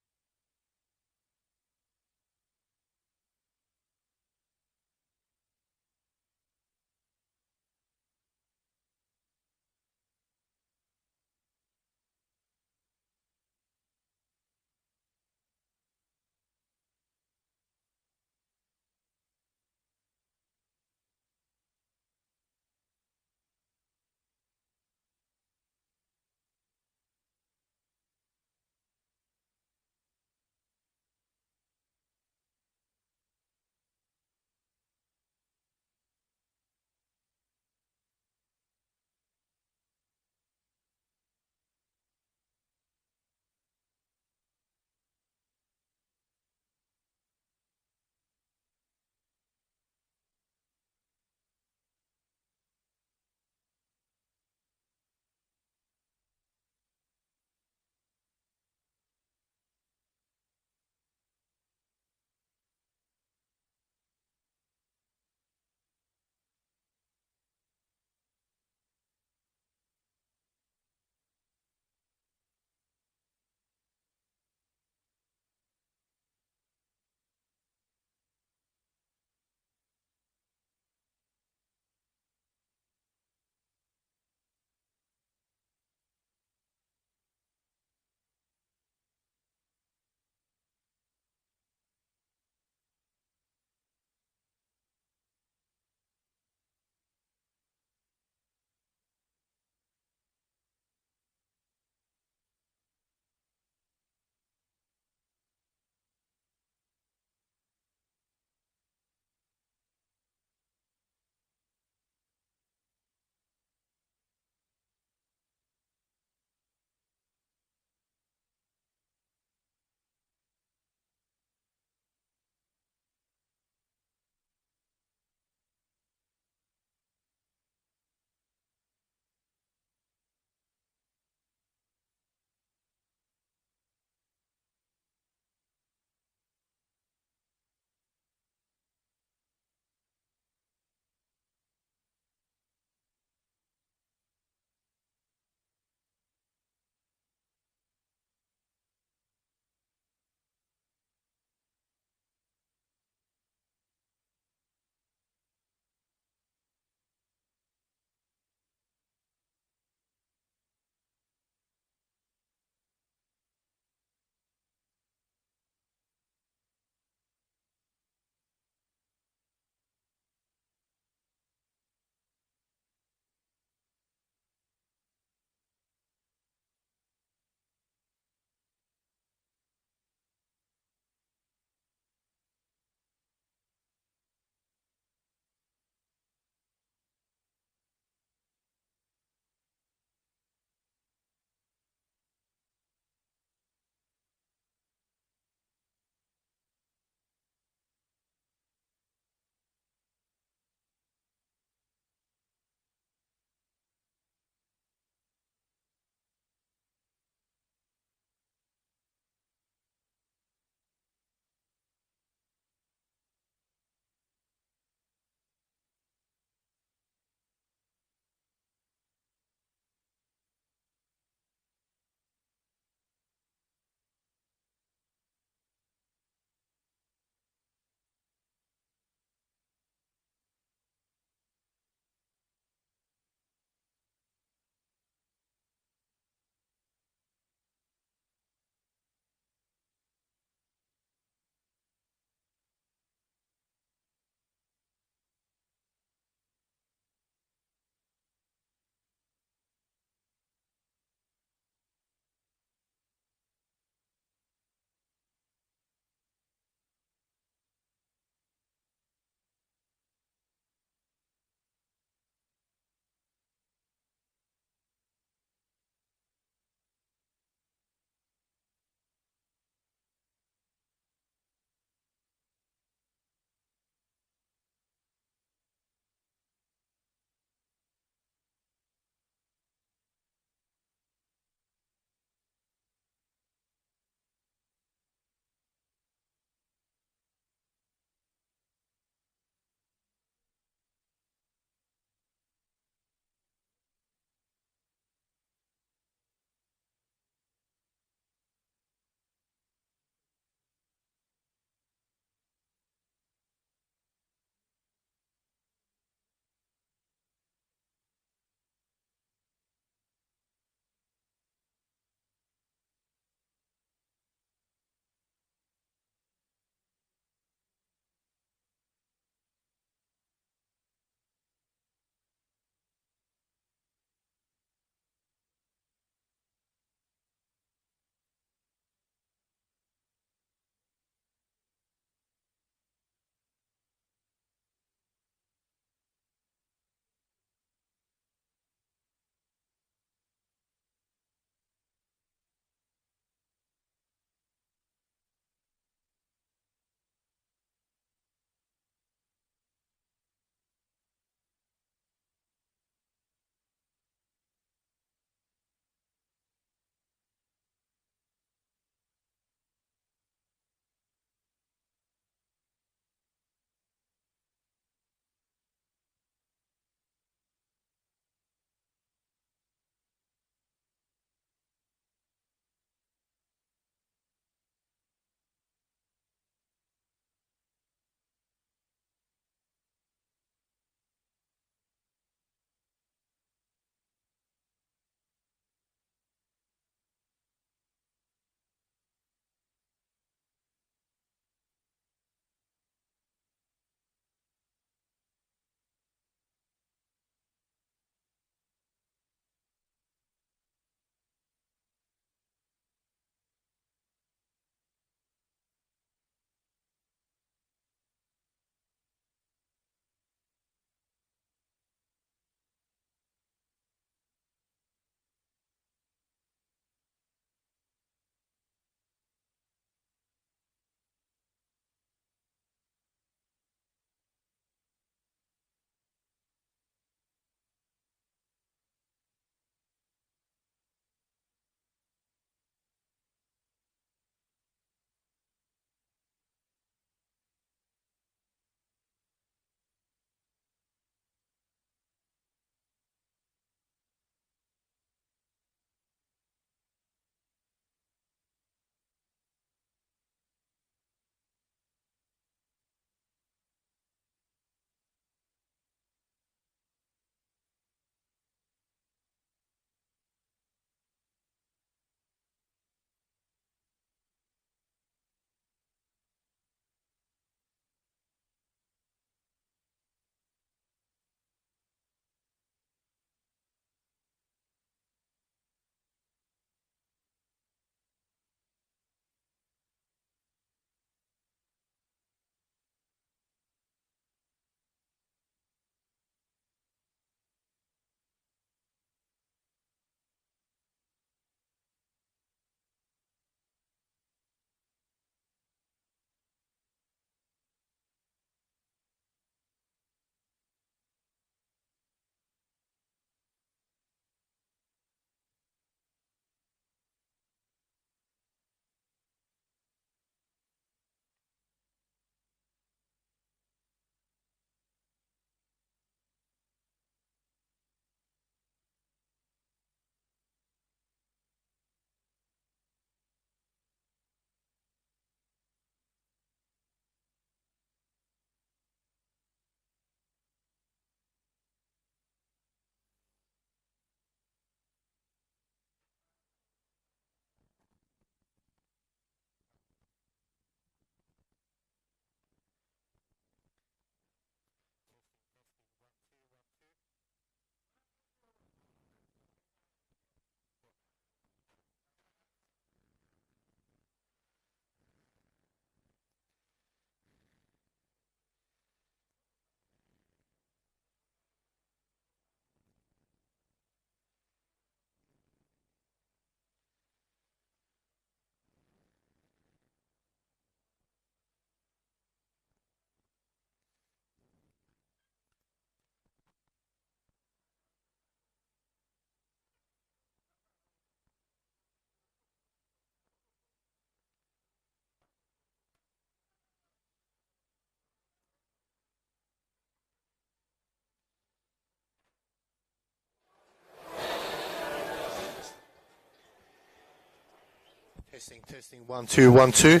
Testing, testing, 1, 2, 1, 2.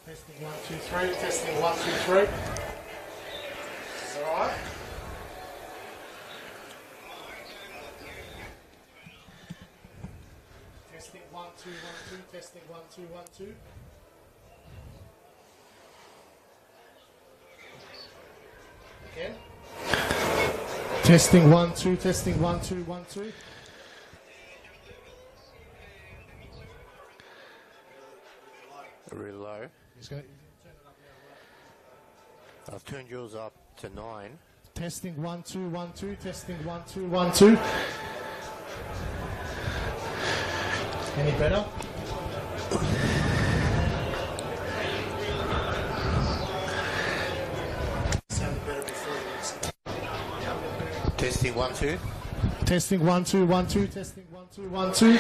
Testing 1, 2, 3. Testing 1, 2, 3. All right. Testing 1, 2, 1, 2. Testing 1, 2, 1, 2. Again. Testing 1, 2. Testing 1, 2, 1, 2. Really low. I've turned yours up to 9. Testing 1, 2, 1, 2. Testing 1, 2, 1, 2. Any better? Sounded better before. Testing 1, 2. Testing 1, 2, 1, 2. Testing 1, 2, 1, 2.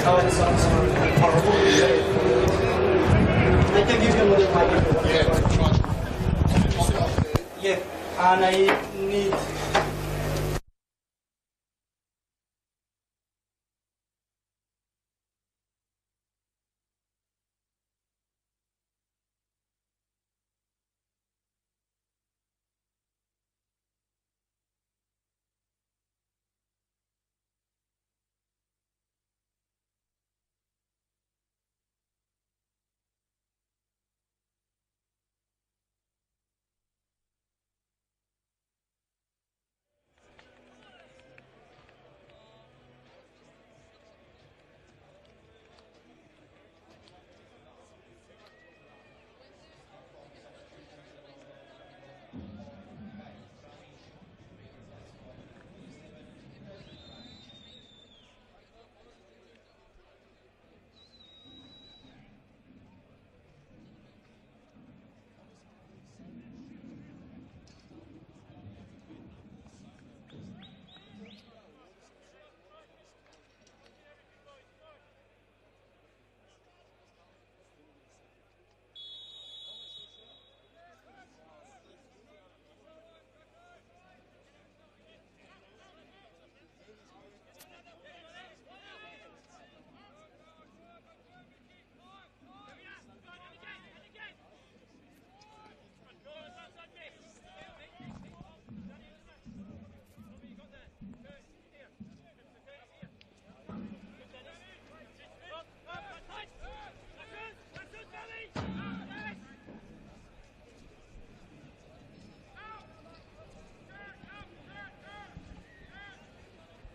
I think he's going to look like it. Yeah, and I need.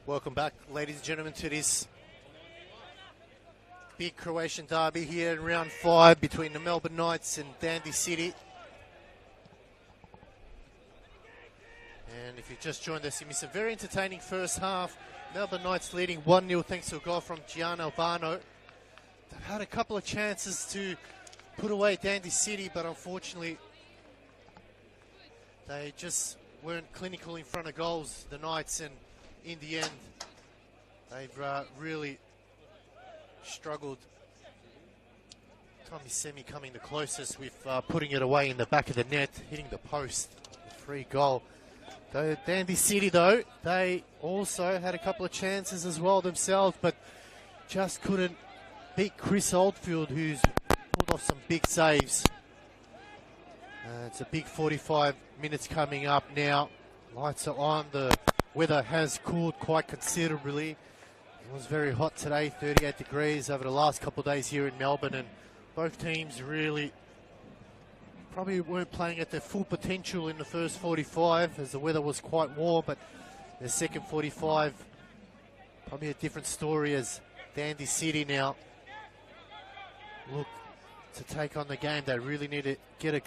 Welcome back, ladies and gentlemen, to this big Croatian derby here in round 5 between the Melbourne Knights and Dandy City. And if you just joined us, you missed a very entertaining first half. Melbourne Knights leading 1-0 thanks to a goal from Gian Albano. They've had a couple of chances to put away Dandy City, but unfortunately they just weren't clinical in front of goals, the Knights, and in the end they've really struggled. Tommy Semi coming the closest with putting it away in the back of the net, hitting the post, free goal. Dandy City, though, they also had a couple of chances as well themselves, but just couldn't beat Chris Oldfield, who's pulled off some big saves. It's a big 45 minutes coming up now. Lights are on. The weather has cooled quite considerably. It was very hot today, 38 degrees over the last couple of days here in Melbourne, and both teams really probably weren't playing at their full potential in the first 45 as the weather was quite warm, but the second 45, probably a different story as Dandy City now look to take on the game. They really need to get a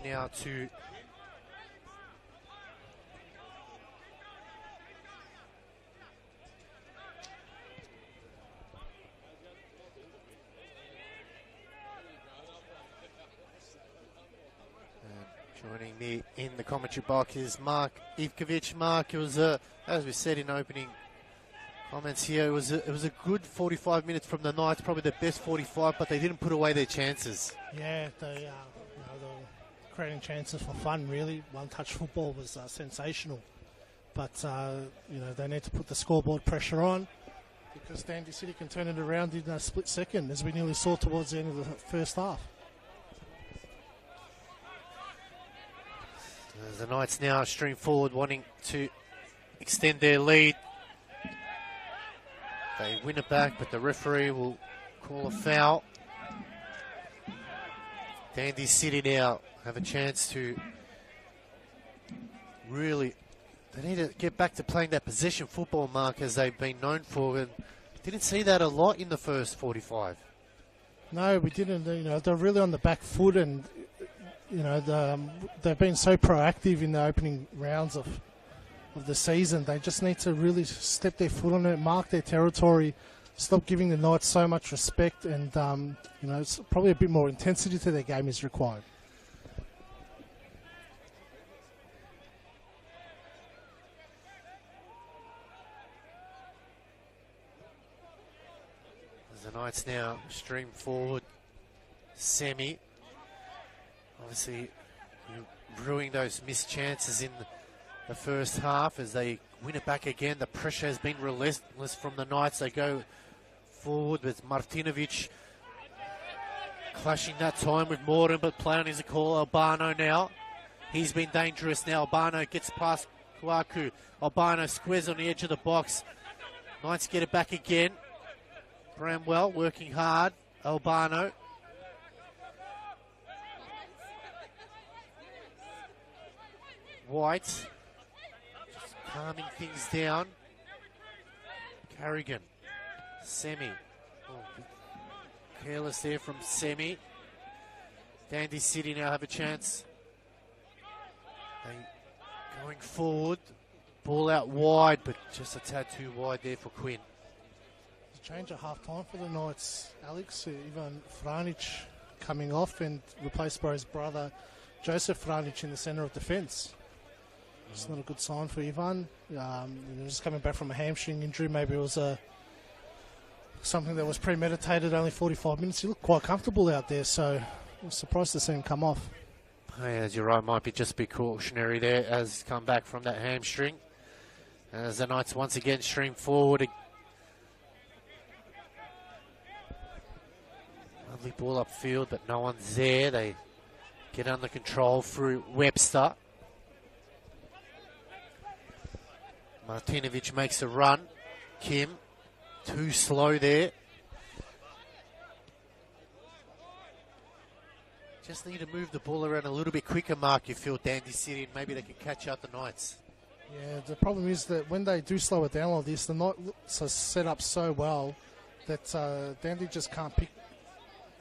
now to Joining me in the commentary box is Mark Ivkovic. Mark, it was, as we said in opening comments here, it was a good 45 minutes from the Knights, probably the best 45, but they didn't put away their chances. Yeah, they were creating chances for fun, really. One-touch football was sensational. But, they need to put the scoreboard pressure on because Dandy City can turn it around in a split second, as we nearly saw towards the end of the first half. The Knights now stream forward, wanting to extend their lead. They win it back, but the referee will call a foul. Dandy City now have a chance to really... They need to get back to playing that possession football, Mark, as they've been known for. And didn't see that a lot in the first 45. No, we didn't. They're really on the back foot, and they've been so proactive in the opening rounds of the season. They just need to really step their foot on it, mark their territory, stop giving the Knights so much respect, and it's probably a bit more intensity to their game is required. The Knights now stream forward. Semi, obviously brewing those missed chances in the first half as they win it back again. The pressure has been relentless from the Knights. They go forward with Martinovic clashing that time with Morden, but play on is a call. Albano now. He's been dangerous now. Albano gets past Kwaku. Albano squares on the edge of the box. Knights get it back again. Bramwell working hard. Albano. White. Just calming things down. Carrigan. Semi. Oh, careless there from Semi. Dandy City now have a chance. They going forward. Ball out wide, but just a tad too wide there for Quinn. Change at half time for the Knights, Alex. Ivan Franic coming off and replaced by his brother Joseph Franic in the centre of defence. It's not a good sign for Ivan. Just coming back from a hamstring injury. Maybe it was something that was premeditated. Only 45 minutes. He looked quite comfortable out there, so I was surprised to see him come off. Yeah, as you're right, might be just be cautionary there as come back from that hamstring. As the Knights once again stream forward. Lovely ball upfield, but no one's there. They get under control through Webster. Martinovic makes a run. Kim, too slow there. Just need to move the ball around a little bit quicker, Mark, you feel, Dandy City, and maybe they can catch out the Knights. Yeah, the problem is that when they do slow it down like this, the Knights are set up so well that Dandy just can't pick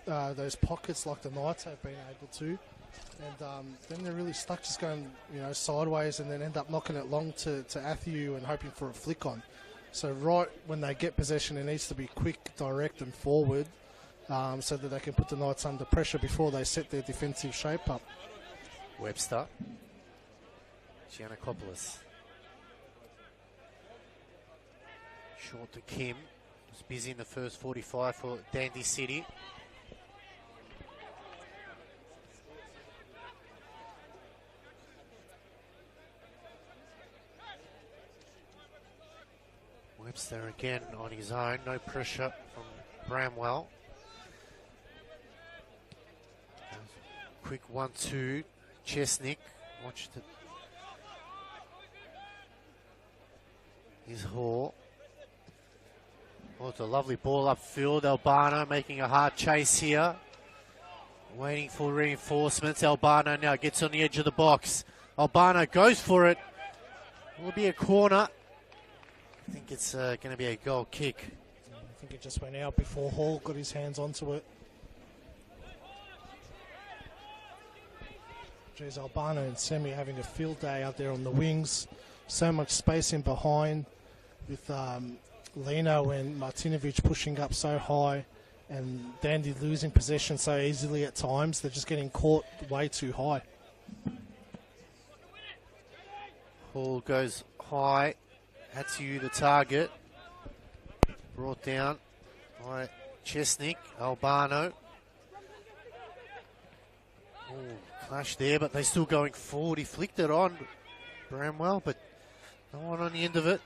those pockets like the Knights have been able to, and then they're really stuck just going sideways and then end up knocking it long to Athiu and hoping for a flick on. So right when they get possession, it needs to be quick, direct and forward so that they can put the Knights under pressure before they set their defensive shape up. Webster. Giannakopoulos. Short to Kim. Was busy in the first 45 for Dandy City. Webster again on his own, no pressure from Bramwell. Quick 1-2, Chesnick, watched it. His Hall. Oh, it's a lovely ball upfield. Albano making a hard chase here. Waiting for reinforcements. Albano now gets on the edge of the box. Albano goes for it. Will be a corner. I think it's going to be a goal kick. I think it just went out before Hall got his hands onto it. Jeez, Albano and Semi having a field day out there on the wings. So much space in behind with Lino and Martinovic pushing up so high and Dandy losing possession so easily at times. They're just getting caught way too high. Ball goes high. Hatsu the target. Brought down by Chesnick. Albano. Oh, clash there, but they're still going forward. He flicked it on Bramwell, but no one on the end of it.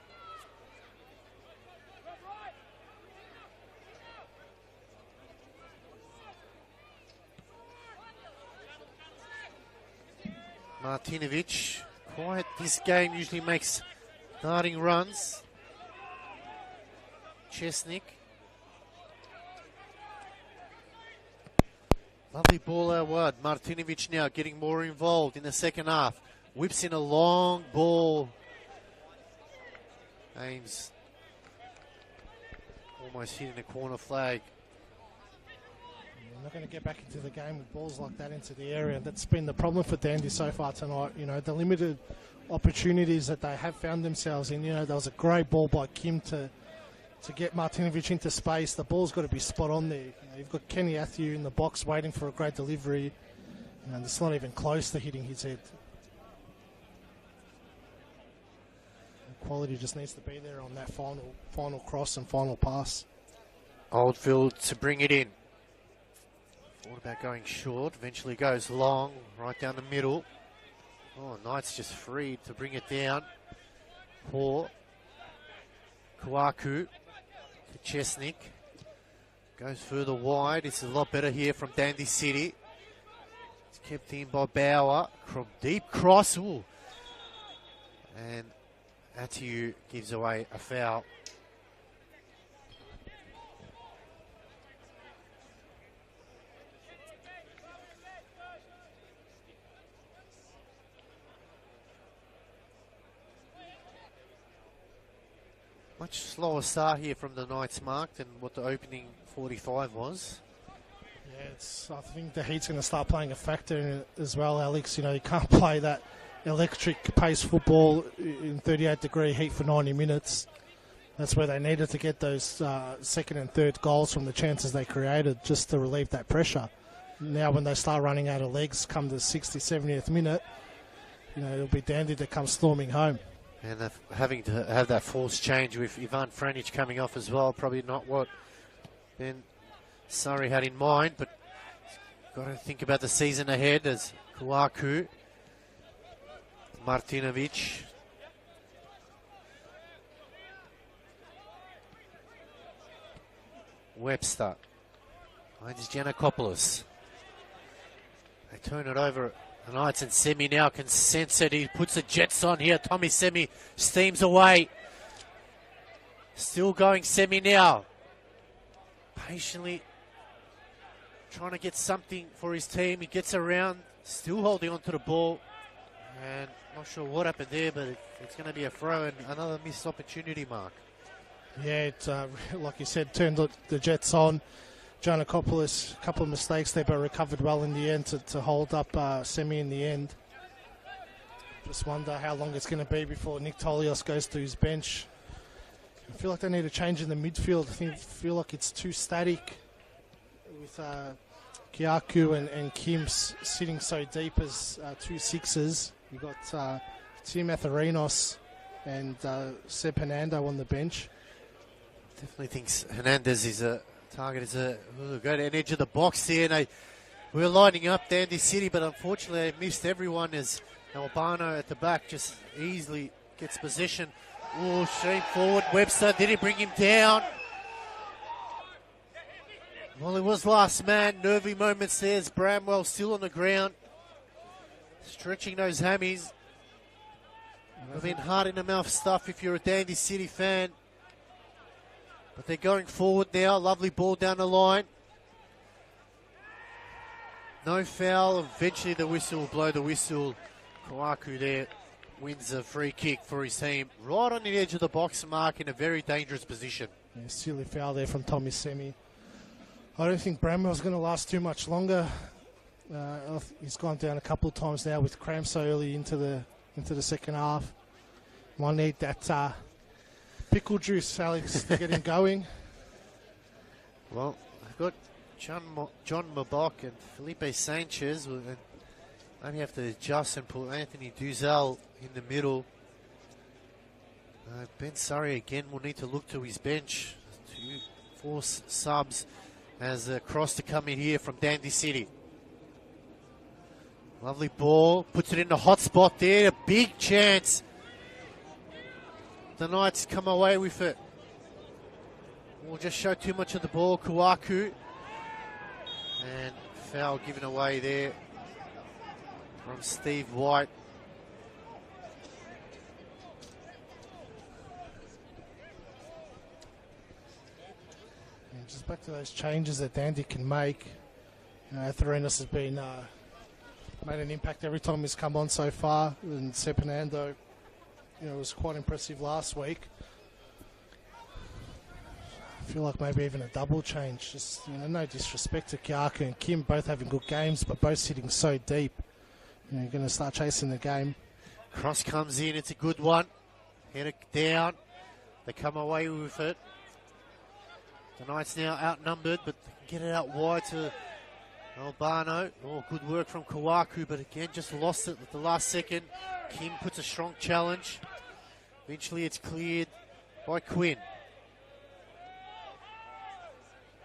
Martinovic, quiet. This game usually makes darting runs. Chesnick. Lovely ball out wide. Martinovic now getting more involved in the second half. Whips in a long ball. Aims almost hitting the corner flag. You're not going to get back into the game with balls like that into the area. That's been the problem for Dandy so far tonight. You know, the limited opportunities that they have found themselves in. You know, there was a great ball by Kim to get Martinovic into space. The ball's got to be spot on there. You know, you've got Kenny Athieu in the box waiting for a great delivery, and it's not even close to hitting his head. The quality just needs to be there on that final cross and final pass. Oldfield to bring it in. Thought about going short. Eventually goes long, right down the middle. Oh, Knight's just free to bring it down. Poor. Kawaku. Chesnick goes further wide. It's a lot better here from Dandy City. It's kept in by Bauer from deep cross. Ooh. And Athieu gives away a foul. Much slower start here from the Knights, Mark, than what the opening 45 was. Yeah, I think the heat's going to start playing a factor in it as well, Alex. You know, you can't play that electric pace football in 38-degree heat for 90 minutes. That's where they needed to get those second and third goals from the chances they created just to relieve that pressure. Now when they start running out of legs come the 60th, 70th minute, you know, it'll be Dandy that comes storming home. And having to have that forced change with Ivan Franic coming off as well, probably not what Ben Surrey had in mind, but got to think about the season ahead as Kawaku, Martinovic, Webster, finds Giannakopoulos. They turn it over. The Knights and Semi now can sense it. He puts the jets on here. Tommy Semi steams away. Still going Semi now. Patiently trying to get something for his team. He gets around, still holding on to the ball. And not sure what happened there, but it's going to be a throw and another missed opportunity, Mark. Yeah, it, like you said, turned the jets on. Giannakopoulos, a couple of mistakes there, but recovered well in the end to hold up Semi in the end. Just wonder how long it's going to be before Nick Tolios goes to his bench. I feel like they need a change in the midfield. I feel like it's too static with Kiaku and Kim sitting so deep as two sixes. You've got Tim Atharinos and Seb Hernando on the bench. Definitely thinks Hernandez is a target. Is a go to an edge of the box here. And we're lining up Dandy City, but unfortunately they missed everyone as Albano at the back just easily gets possession. Oh, stream forward. Webster, did he bring him down? Well, it was last man. Nervy moments there as Bramwell still on the ground. Stretching those hammies. Would have been hard in the mouth stuff if you're a Dandy City fan. But they're going forward now. Lovely ball down the line. No foul. Eventually the whistle will blow the whistle. Kawaku there wins a free kick for his team. Right on the edge of the box, Mark, in a very dangerous position. Yeah, silly foul there from Tommy Semi. I don't think Bramwell's going to last too much longer. He's gone down a couple of times now with cramps so early into the second half. Might need that pickle juice, Alex, to get him going. Well, I've got John Mabok and Felipe Sanchez. Maybe have to adjust and put Anthony Duzel in the middle. Ben Surrey again will need to look to his bench to force subs as a cross to come in here from Dandy City. Lovely ball, puts it in the hot spot there, a big chance. The Knights come away with it. We'll just show too much of the ball, Kawaku. And foul given away there from Steve White. Yeah, just back to those changes that Dandy can make. Atherinos has been made an impact every time he's come on so far, and Sepanando, was quite impressive last week. I feel like maybe even a double change. Just no disrespect to Kiaka and Kim, both having good games, but both sitting so deep. You're going to start chasing the game. Cross comes in, it's a good one. Head it down. They come away with it. The Knights now outnumbered, but they can get it out wide to Albano. Oh, good work from Kawaku, but again, just lost it at the last second. Kim puts a strong challenge. Eventually, it's cleared by Quinn.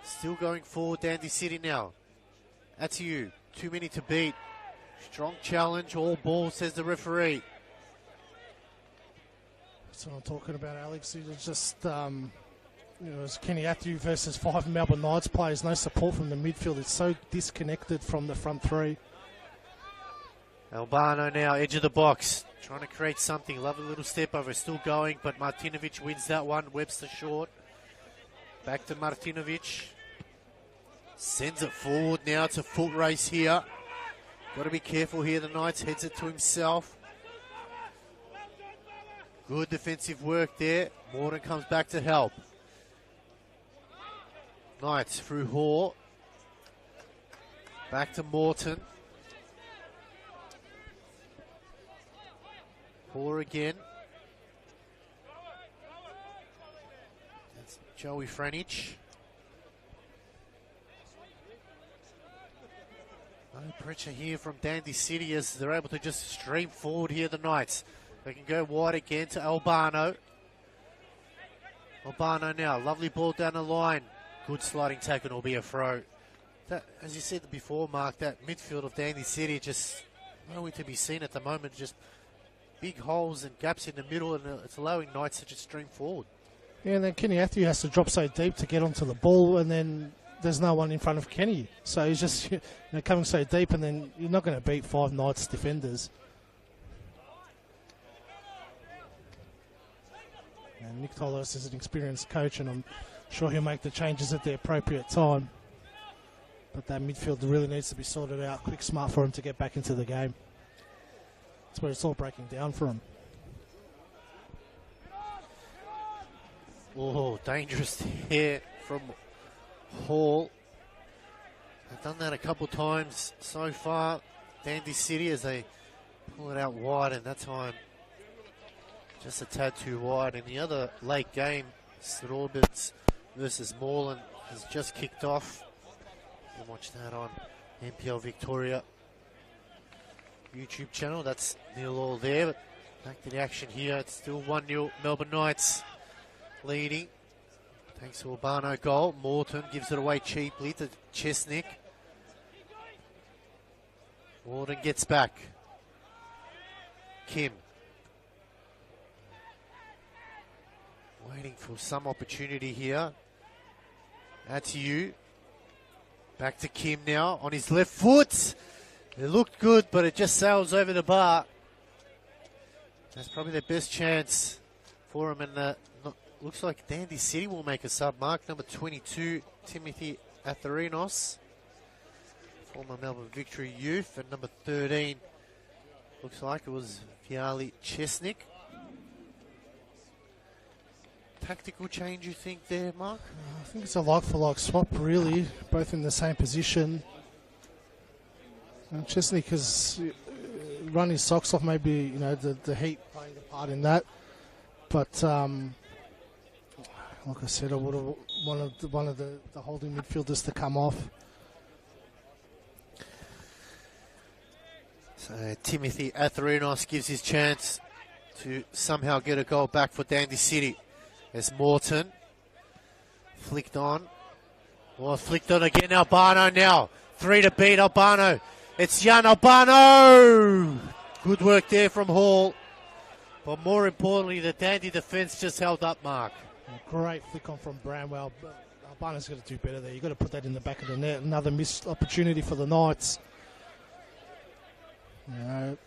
Still going forward, Dandy City now. That's you. Too many to beat. Strong challenge, all ball, says the referee. That's what I'm talking about, Alex. It's just, it's Kenny Atthew versus 5 Melbourne Knights players. No support from the midfield. It's so disconnected from the front three. Albano now, edge of the box. Trying to create something. Lovely little step over. Still going, but Martinovic wins that one. Webster short. Back to Martinovic. Sends it forward now. It's a foot race here. Got to be careful here. The Knights heads it to himself. Good defensive work there. Morton comes back to help. Knights through Hoare. Back to Morton. Hoare again. That's Joey Franich. No pressure here from Dandy City as they're able to just stream forward here, the Knights. They can go wide again to Albano. Albano now, lovely ball down the line. Good sliding tackle, will be a throw. That, as you said before, Mark, that midfield of Dandy City just nowhere to be seen at the moment. Just big holes and gaps in the middle, and it's allowing Knights to just stream forward. Yeah, and then Kenny Atthew has to drop so deep to get onto the ball, and then there's no one in front of Kenny. So he's just coming so deep, and then you're not going to beat 5 Knights defenders. And Nick Tolos is an experienced coach, and I'm sure he'll make the changes at the appropriate time. But that midfield really needs to be sorted out quick, smart for him to get back into the game. That's where it's all breaking down for him. Oh, dangerous here from Hall. They've done that a couple times so far. Dandy City as they pull it out wide, and that time just a tad too wide. In the other late game, St Albans versus Moreland has just kicked off. You can watch that on NPL Victoria YouTube channel. That's 0-0 there, but back to the action here. It's still 1-0 Melbourne Knights leading. Thanks to Albano goal. Morton gives it away cheaply to Chesnick. Morton gets back. Kim. Waiting for some opportunity here. That's you. Back to Kim now on his left foot. It looked good, but it just sails over the bar. That's probably their best chance for him. And looks like Dandy City will make a sub mark. Number 22, Timothy Atherinos, former Melbourne Victory youth. And number 13, looks like it was Viali Chesnick. Tactical change, you think, there, Mark? I think it's a like-for-like swap, really. Both in the same position. And Chesnick has run his socks off, maybe, the heat playing a part in that. But, like I said, I would have wanted one of the holding midfielders to come off. So Timothy Atherinos gives his chance to somehow get a goal back for Dandy City. As Morton flicked on. Well, flicked on again. Albano now. 3 to beat Albano. It's Jan Albano. Good work there from Hall. But more importantly, the Dandy defence just held up, Mark. A great flick on from Bramwell. Albano's got to do better there. You've got to put that in the back of the net. Another missed opportunity for the Knights. You know,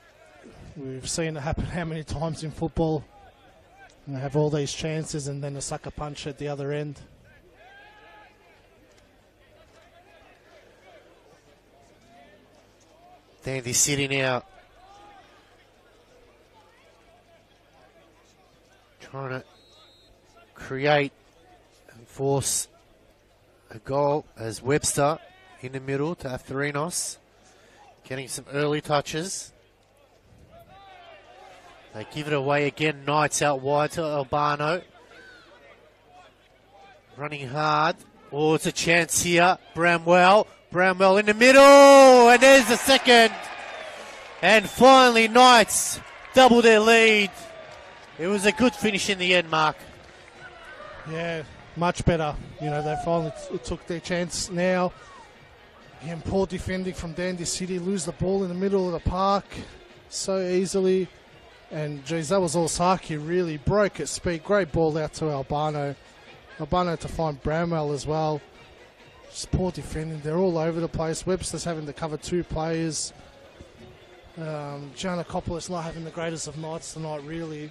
we've seen it happen how many times in football. They have all these chances and then a sucker punch at the other end. Dandy City now trying to create and force a goal as Webster in the middle to Atherinos, getting some early touches. They give it away again. Knights out wide to Albano. Running hard. Oh, it's a chance here. Bramwell in the middle. And there's the second. And finally, Knights double their lead. It was a good finish in the end, Mark. Yeah, much better. You know, they finally took their chance now. Again, poor defending from Dandy City. Lose the ball in the middle of the park so easily. And, geez, that was all Saki. Really broke at speed. Great ball out to Albano. Albano to find Bramwell as well. Just poor defending. They're all over the place. Webster's having to cover 2 players. Giannakopoulos not having the greatest of nights tonight, really.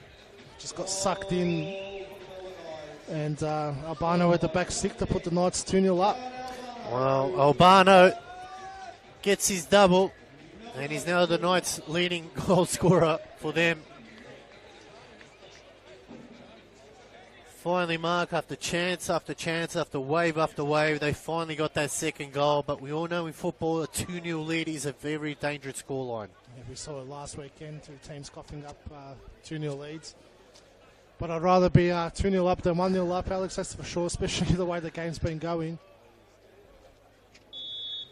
Just got sucked in. And Albano at the back stick to put the Knights 2-0 up. Well, Albano gets his double. And he's now the Knights' leading goal scorer for them. Finally, Mark, after chance after chance, after wave, they finally got that second goal. But we all know in football, a 2-0 lead is a very dangerous scoreline. Yeah, we saw it last weekend, 2 teams coughing up 2-0 leads. But I'd rather be 2-0 up than 1-0 up, Alex, that's for sure, especially the way the game's been going.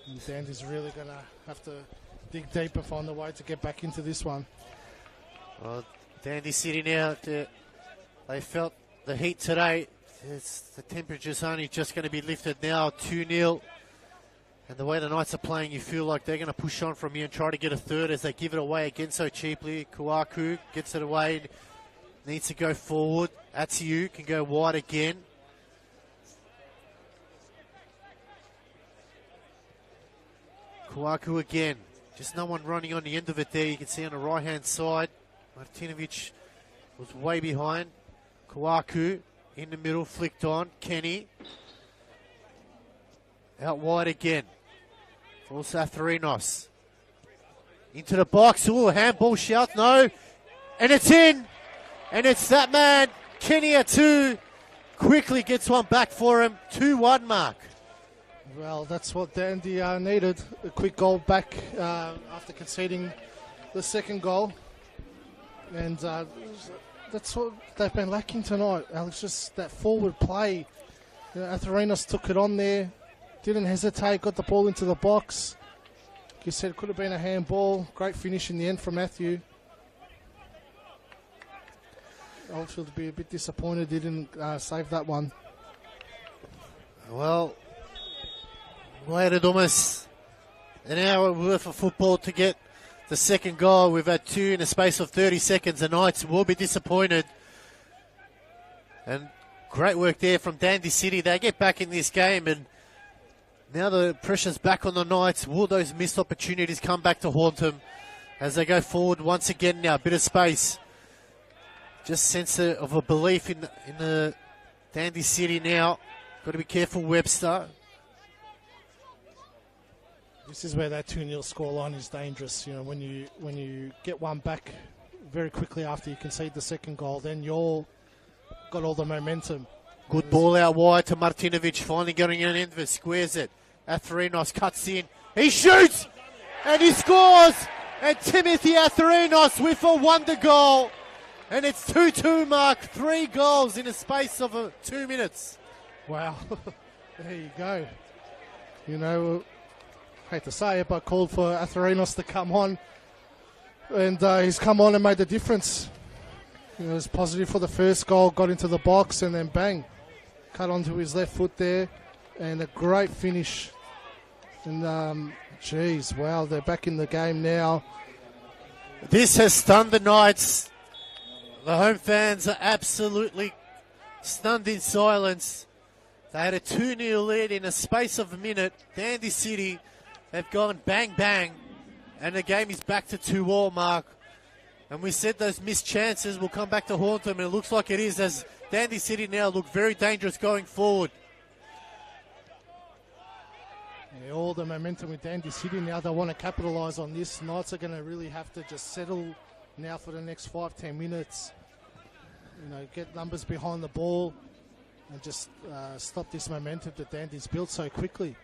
And Dandy's really going to have to dig deep and find a way to get back into this one. Well, Dandy City now, they felt the heat today. The temperature's only just going to be lifted now, 2-0. And the way the Knights are playing, you feel like they're going to push on from here and try to get a third as they give it away again so cheaply. Kuaku gets it away, needs to go forward. Atiu can go wide again. Kuaku again. Just no one running on the end of it there. You can see on the right-hand side, Martinovic was way behind. Kuaku in the middle, flicked on. Kenny out wide again. For Atherinos. Into the box. Ooh, handball shout. No. And it's in. And it's that man, Kenny Atu, quickly gets one back for him. 2-1, Mark. Well, that's what Dandy needed. A quick goal back after conceding the second goal. And that's what they've been lacking tonight, Alex. Just that forward play. You know, Atherinos took it on there. Didn't hesitate. Got the ball into the box. Like you said, it could have been a handball. Great finish in the end from Matthew. Oldfield would be a bit disappointed he didn't save that one. Well, waited almost an hour worth of football to get the second goal. We've had 2 in a space of 30 seconds. The Knights will be disappointed. And great work there from Dandy City. They get back in this game, and now the pressure's back on the Knights. Will those missed opportunities come back to haunt them as they go forward once again now? A bit of space. Just sense of a belief in the Dandy City now. Got to be careful, Webster. This is where that 2-0 scoreline is dangerous. You know, when you get one back very quickly after you concede the second goal, then you're got all the momentum. Good ball out wide to Martinovic, finally getting in end of it, squares it. Atherinos cuts in, he shoots, and he scores! And Timothy Atherinos with a wonder goal. And it's 2-2, Mark. 3 goals in a space of 2 minutes. Wow. There you go. You know, hate to say it, but called for Atherinos to come on. And he's come on and made the difference. It was positive for the first goal, got into the box, and then bang, cut onto his left foot there, and a great finish. And, geez, wow, they're back in the game now. This has stunned the Knights. The home fans are absolutely stunned in silence. They had a 2-0 lead in a space of a minute. Dandy City have gone bang, bang, and the game is back to 2-2 mark. And we said those missed chances will come back to haunt them, and it looks like it is, as Dandy City now look very dangerous going forward. Yeah, all the momentum with Dandy City now. They want to capitalise on this. Knights are going to really have to just settle now for the next 5-10 minutes. You know, get numbers behind the ball and just stop this momentum that Dandy's built so quickly.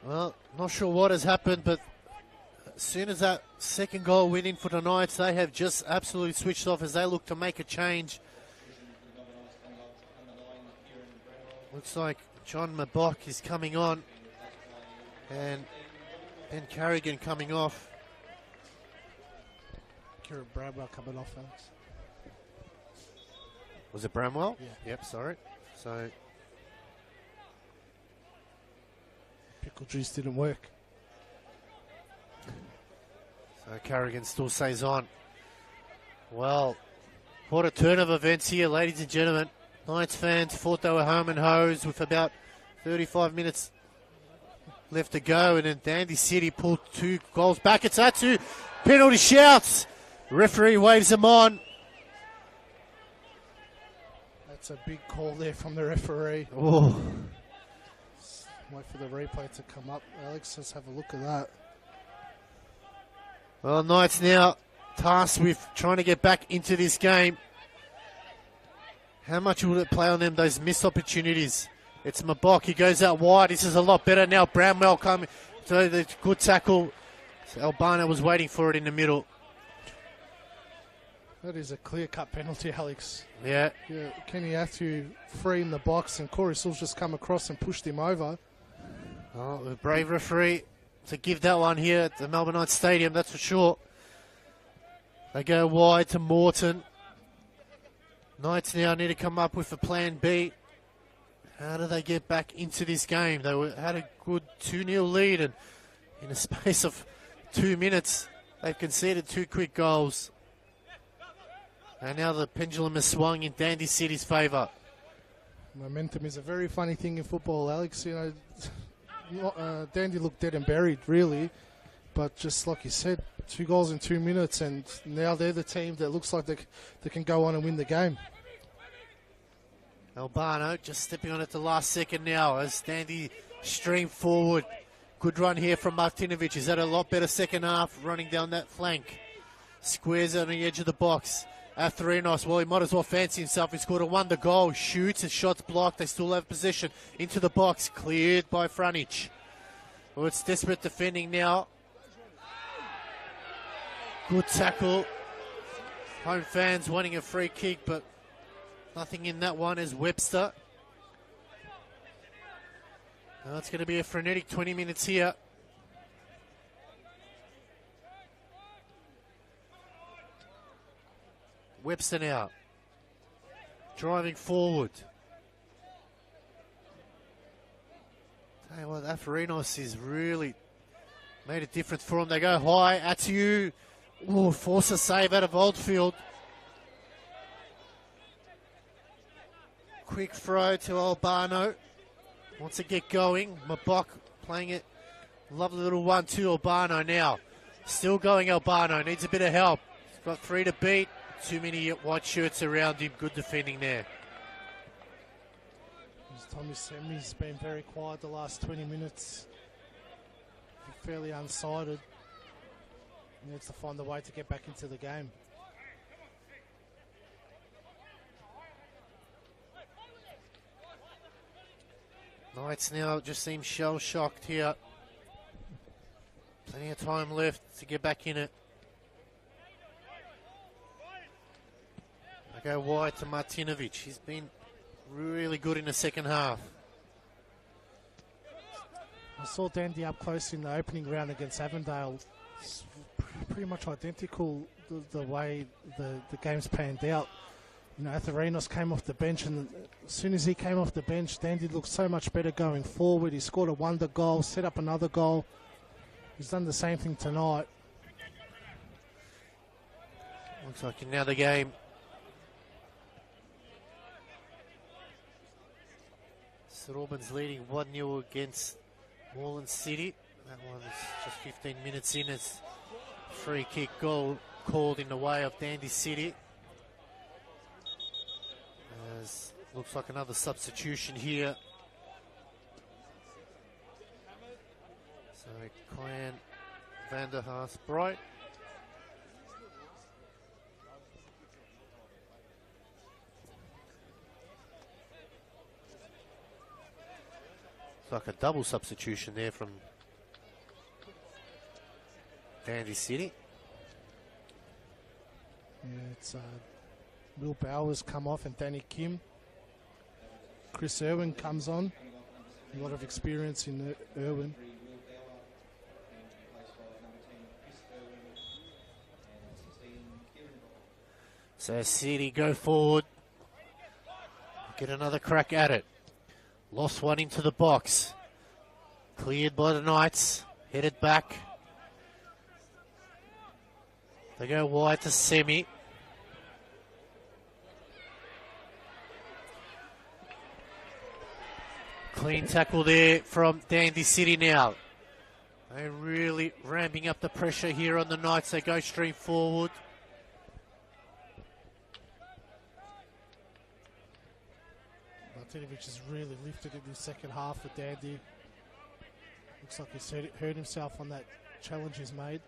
Well, not sure what has happened, but as soon as that second goal went in for the Knights, they have just absolutely switched off as they look to make a change. Looks like John Mabok is coming on and Ben Carrigan coming off. Kieran Bradwell coming off, Alex. Was it Bramwell? Yeah. Yep, sorry. So Pickle juice didn't work. So Carrigan still stays on. Well, what a turn of events here, ladies and gentlemen. Knights fans thought they were home and hosed with about 35 minutes left to go, and then Dandy City pulled 2 goals back. It's Atu. Penalty shouts. Referee waves them on. That's a big call there from the referee. Oh. Wait for the replay to come up. Alex, let's have a look at that. Well, Knights now tasked with trying to get back into this game. How much will it play on them, those missed opportunities? It's Mabok, he goes out wide. This is a lot better now. Bramwell coming, so the good tackle. So Albano was waiting for it in the middle. That is a clear-cut penalty, Alex. Yeah. Kenny Atu free in the box, and Corey Sills just come across and pushed him over. Oh, the brave referee to give that one here at the Melbourne Knights Stadium, that's for sure. They go wide to Morton. Knights now need to come up with a plan B. How do they get back into this game? They had a good 2-0 lead, and in a space of 2 minutes, they've conceded 2 quick goals. And now the pendulum has swung in Dandy City's favour. Momentum is a very funny thing in football, Alex. You know, Dandy looked dead and buried, really. But just like you said, 2 goals in 2 minutes, and now they're the team that looks like they can go on and win the game. Albano just stepping on it the last second now as Dandy stream forward. Good run here from Martinovic. He's had a lot better second half running down that flank. Squares it on the edge of the box. Atherinos, well, he might as well fancy himself. He scored a wonder goal. Shoots, his shot's blocked. They still have possession. Into the box, cleared by Franich. Well, it's desperate defending now. Good tackle. Home fans wanting a free kick, but nothing in that one as Webster. Now it's going to be a frenetic 20 minutes here. Webster now. Driving forward. Tell you what, Atherinos is really made a difference for him. They go high. Atiu. Ooh, force a save out of Oldfield. Quick throw to Albano. Wants to get going. Mabok playing it. Lovely little 1-2 Albano now. Still going Albano. Needs a bit of help. He's got 3 to beat. Too many white shirts around him. Good defending there. Tommy Semi's been very quiet the last 20 minutes. Fairly unsighted. He needs to find a way to get back into the game. Knights now just seem shell-shocked here. Plenty of time left to get back in it. I go wide to Martinovic. He's been really good in the second half. I saw Dandy up close in the opening round against Avondale. pretty much identical the way the game's panned out. You know, Atherinos came off the bench, and as soon as he came off the bench, Dandy looked so much better going forward. He scored a wonder goal, set up another goal. He's done the same thing tonight. Looks like another game. St Albans leading 1-0 against Moreland City. That one's just 15 minutes in. It's a free kick goal called in the way of Dandy City. As looks like another substitution here. So Clan Vanderhaas Bright. It's like a double substitution there from Dandy City. Yeah, it's Will Bowers come off and Danny Kim. Chris Irwin comes on. A lot of experience in Irwin. So City go forward. Get another crack at it. Lost one into the box. Cleared by the Knights. Headed back. They go wide to Semi. Clean tackle there from Dandy City now. They're really ramping up the pressure here on the Knights. They go stream forward. Martinovic has really lifted in the second half for Dandy. Looks like he's hurt himself on that challenge he's made.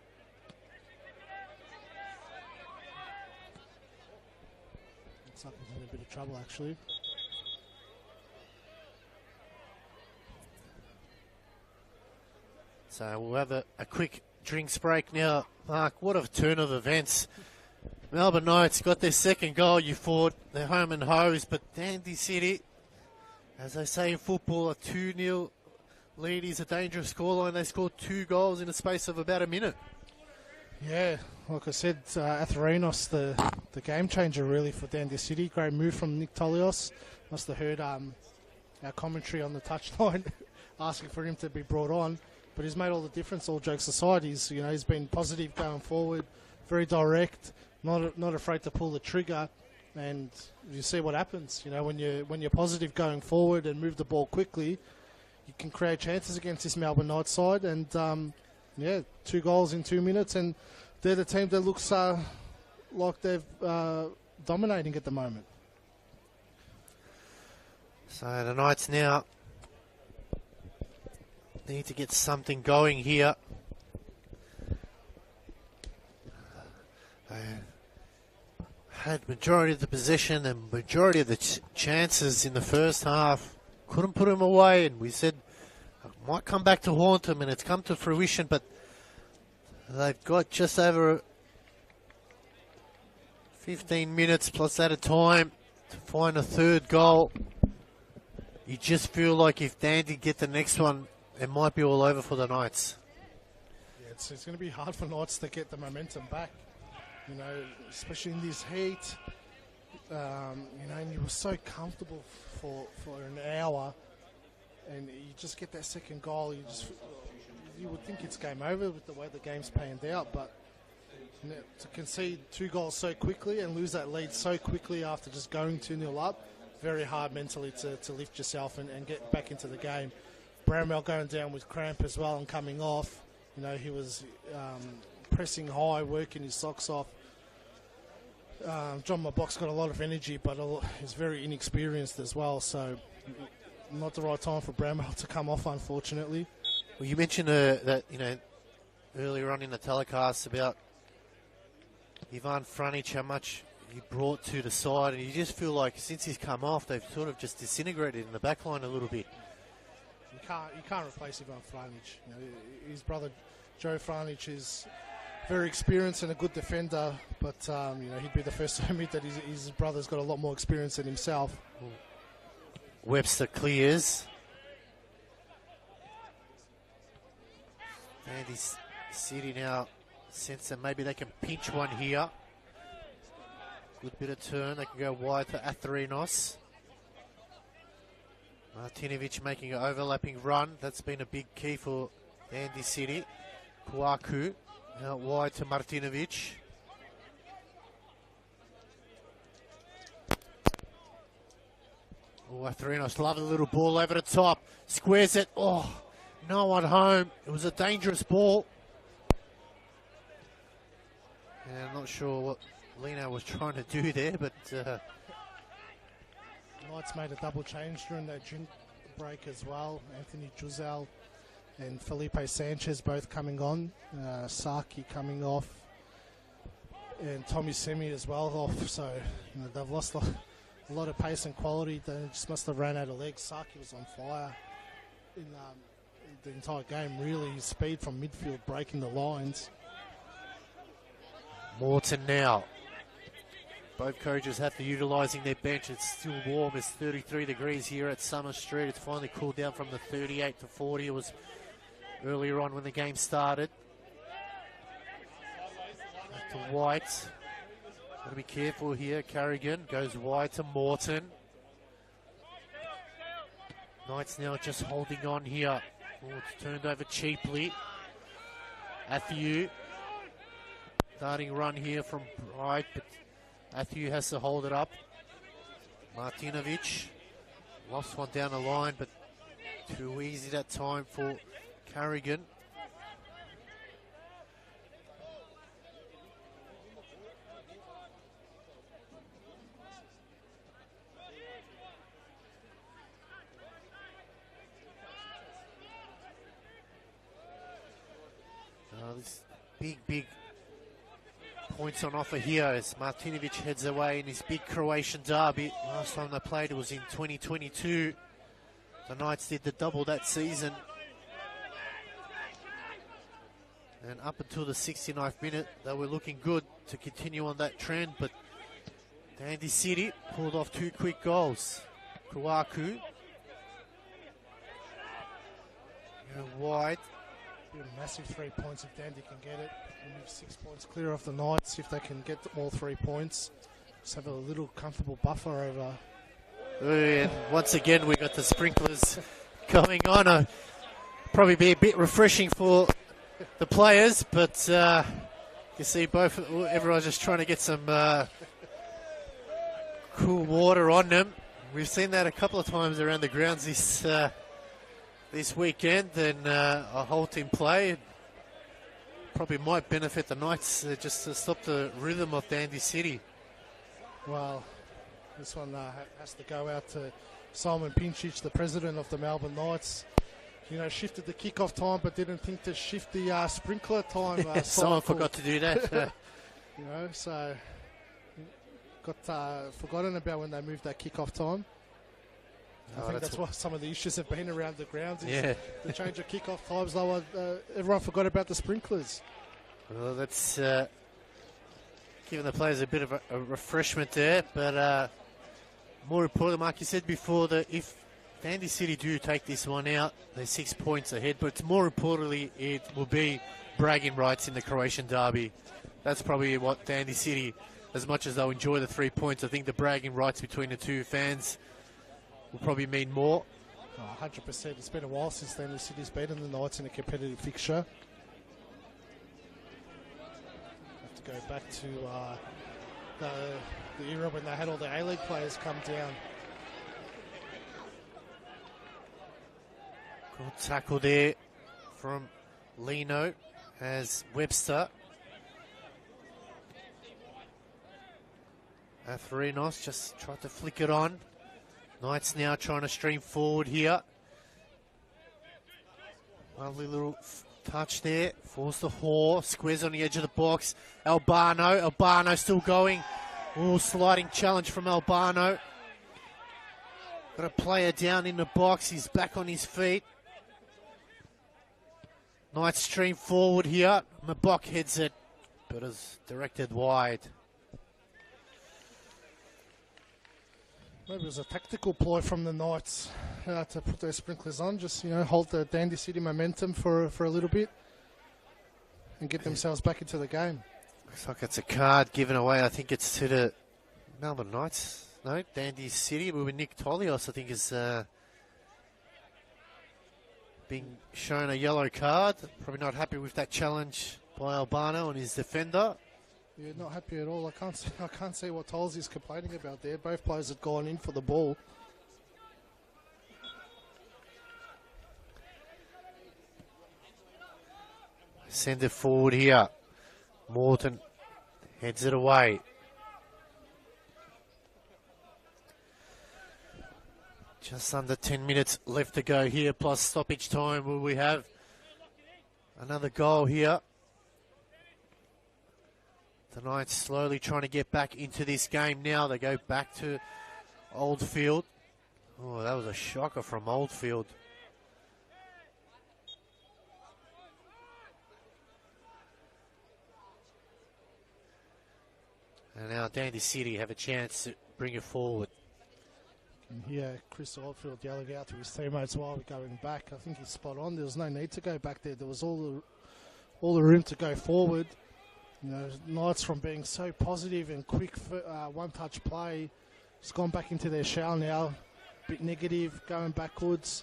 Looks like he's in a bit of trouble actually. So we'll have a quick drinks break now. Mark, what a turn of events. Melbourne Knights got their second goal. You thought they're home and hosed, but Dandy City, as they say in football, a 2-0 lead is a dangerous scoreline. They scored 2 goals in the space of about a minute. Yeah, like I said, Atherinos, the game changer really for Dandy City. Great move from Nick Tolios. Must have heard our commentary on the touchline asking for him to be brought on. But he's made all the difference, all jokes aside. He's been positive going forward, very direct, not afraid to pull the trigger, and you see what happens. You know, when you're positive going forward and move the ball quickly, you can create chances against this Melbourne Knights side. And 2 goals in 2 minutes, and they're the team that looks like they're dominating at the moment. So the Knights now need to get something going here. They had majority of the possession and majority of the chances in the first half. Couldn't put them away, and we said it might come back to haunt them, and it's come to fruition, but they've got just over 15 minutes plus that of time to find a third goal. You just feel like if Dandy get the next one, it might be all over for the Knights. Yeah, it's going to be hard for Knights to get the momentum back, you know, especially in this heat. And you were so comfortable for an hour, and you just get that second goal. You would think it's game over with the way the game's panned out, but to concede 2 goals so quickly and lose that lead so quickly after just going 2-0 up, very hard mentally to lift yourself and get back into the game. Bramwell going down with cramp as well and coming off. You know, he was pressing high, working his socks off. John Mabock's got a lot of energy, but he's very inexperienced as well, so not the right time for Bramwell to come off, unfortunately. Well, you mentioned that, earlier on in the telecast about Ivan Franic, how much he brought to the side, and you just feel like since he's come off, they've sort of just disintegrated in the back line a little bit. You can't replace Ivan Franic. You know, his brother Joe Franic is very experienced and a good defender, but he'd be the first to admit that his brother's got a lot more experience than himself. Webster clears. Dandy City now sense that maybe they can pinch one here. Good bit of turn. They can go wide to Atherinos. Martinovic making an overlapping run. That's been a big key for Dandy City. Kwaku out wide to Martinovic. Oh, Atherinos, lovely little ball over the top. Squares it. Oh, no one home. It was a dangerous ball. And I'm not sure what Lino was trying to do there, but... Knights made a double change during that drink break as well. Anthony Juzal and Felipe Sanchez both coming on. Saki coming off. And Tommy Semi as well off. So they've lost a lot of pace and quality. They just must have ran out of legs. Saki was on fire in the entire game. Really, his speed from midfield breaking the lines. Morton now. Both coaches have to utilising their bench. It's still warm. It's 33 degrees here at Summer Street. It's finally cooled down from the 38 to 40. It was earlier on when the game started. Back to White. Got to be careful here. Carrigan goes wide to Morton. Knights now just holding on here. Oh, it's turned over cheaply. Athiu. Starting run here from Bright, but Athiu has to hold it up. Martinovic lost one down the line, but too easy that time for Carrigan. This big points on offer here as Martinovic heads away in his big Croatian derby. Last time they played it was in 2022. The Knights did the double that season. And up until the 69th minute, they were looking good to continue on that trend, but Dandy City pulled off two quick goals. Kwaku. Wide. A massive 3 points if Dandy can get it. And move 6 points clear off the Knights if they can get all 3 points. Just have a little comfortable buffer over. And once again, we got the sprinklers going on. Probably be a bit refreshing for the players, but you see everyone's just trying to get some cool water on them. We've seen that a couple of times around the grounds this weekend, and a whole team play. Probably might benefit the Knights just to stop the rhythm of Dandy City. Well, this one has to go out to Simon Pinchich, the president of the Melbourne Knights. Shifted the kickoff time, but didn't think to shift the sprinkler time. Someone forgot to do that. So got forgotten about when they moved that kickoff time. I think that's why some of the issues have been around the grounds. Is the change of kickoff times. Everyone forgot about the sprinklers. Well, that's giving the players a bit of a refreshment there. But more importantly, like you said before, that if Dandy City do take this one out, they're 6 points ahead. But it's more importantly, it will be bragging rights in the Croatian derby. That's probably what Dandy City, as much as they'll enjoy the 3 points, I think the bragging rights between the two fans will probably mean more. 100%. It's been a while since Dandy City's beaten the Knights in a competitive fixture. Have to go back to the era when they had all the A-League players come down. Good tackle there from Lino as Webster. Atherinos just tried to flick it on. Knights now trying to stream forward here. Lovely little touch there. Force the Haw. Squares on the edge of the box. Albano still going. Ooh, sliding challenge from Albano. Got a player down in the box. He's back on his feet. Knights stream forward here. Mabok heads it, but is directed wide. Maybe it was a tactical ploy from the Knights to put their sprinklers on, just hold the Dandy City momentum for a little bit. and get themselves back into the game. Looks like it's a card given away. I think it's to the Melbourne Knights. No, Dandy City. We were Nick Tolios, I think, is being shown a yellow card. Probably not happy with that challenge by Albano and his defender. Yeah, not happy at all. I can't see what Tolls is complaining about there. Both players had gone in for the ball. Send it forward here. Morton heads it away. Just under 10 minutes left to go here, plus stoppage time. Will we have another goal here? The Knights slowly trying to get back into this game now. They go back to Oldfield. Oh, that was a shocker from Oldfield. And now Dandy City have a chance to bring it forward. Yeah, Chris Oldfield yelling out to his teammates while we're going back. I think he's spot on. There was no need to go back there. There was all the room to go forward. You know, Knights from being so positive and quick for one-touch play, it's gone back into their shell now. A bit negative, going backwards,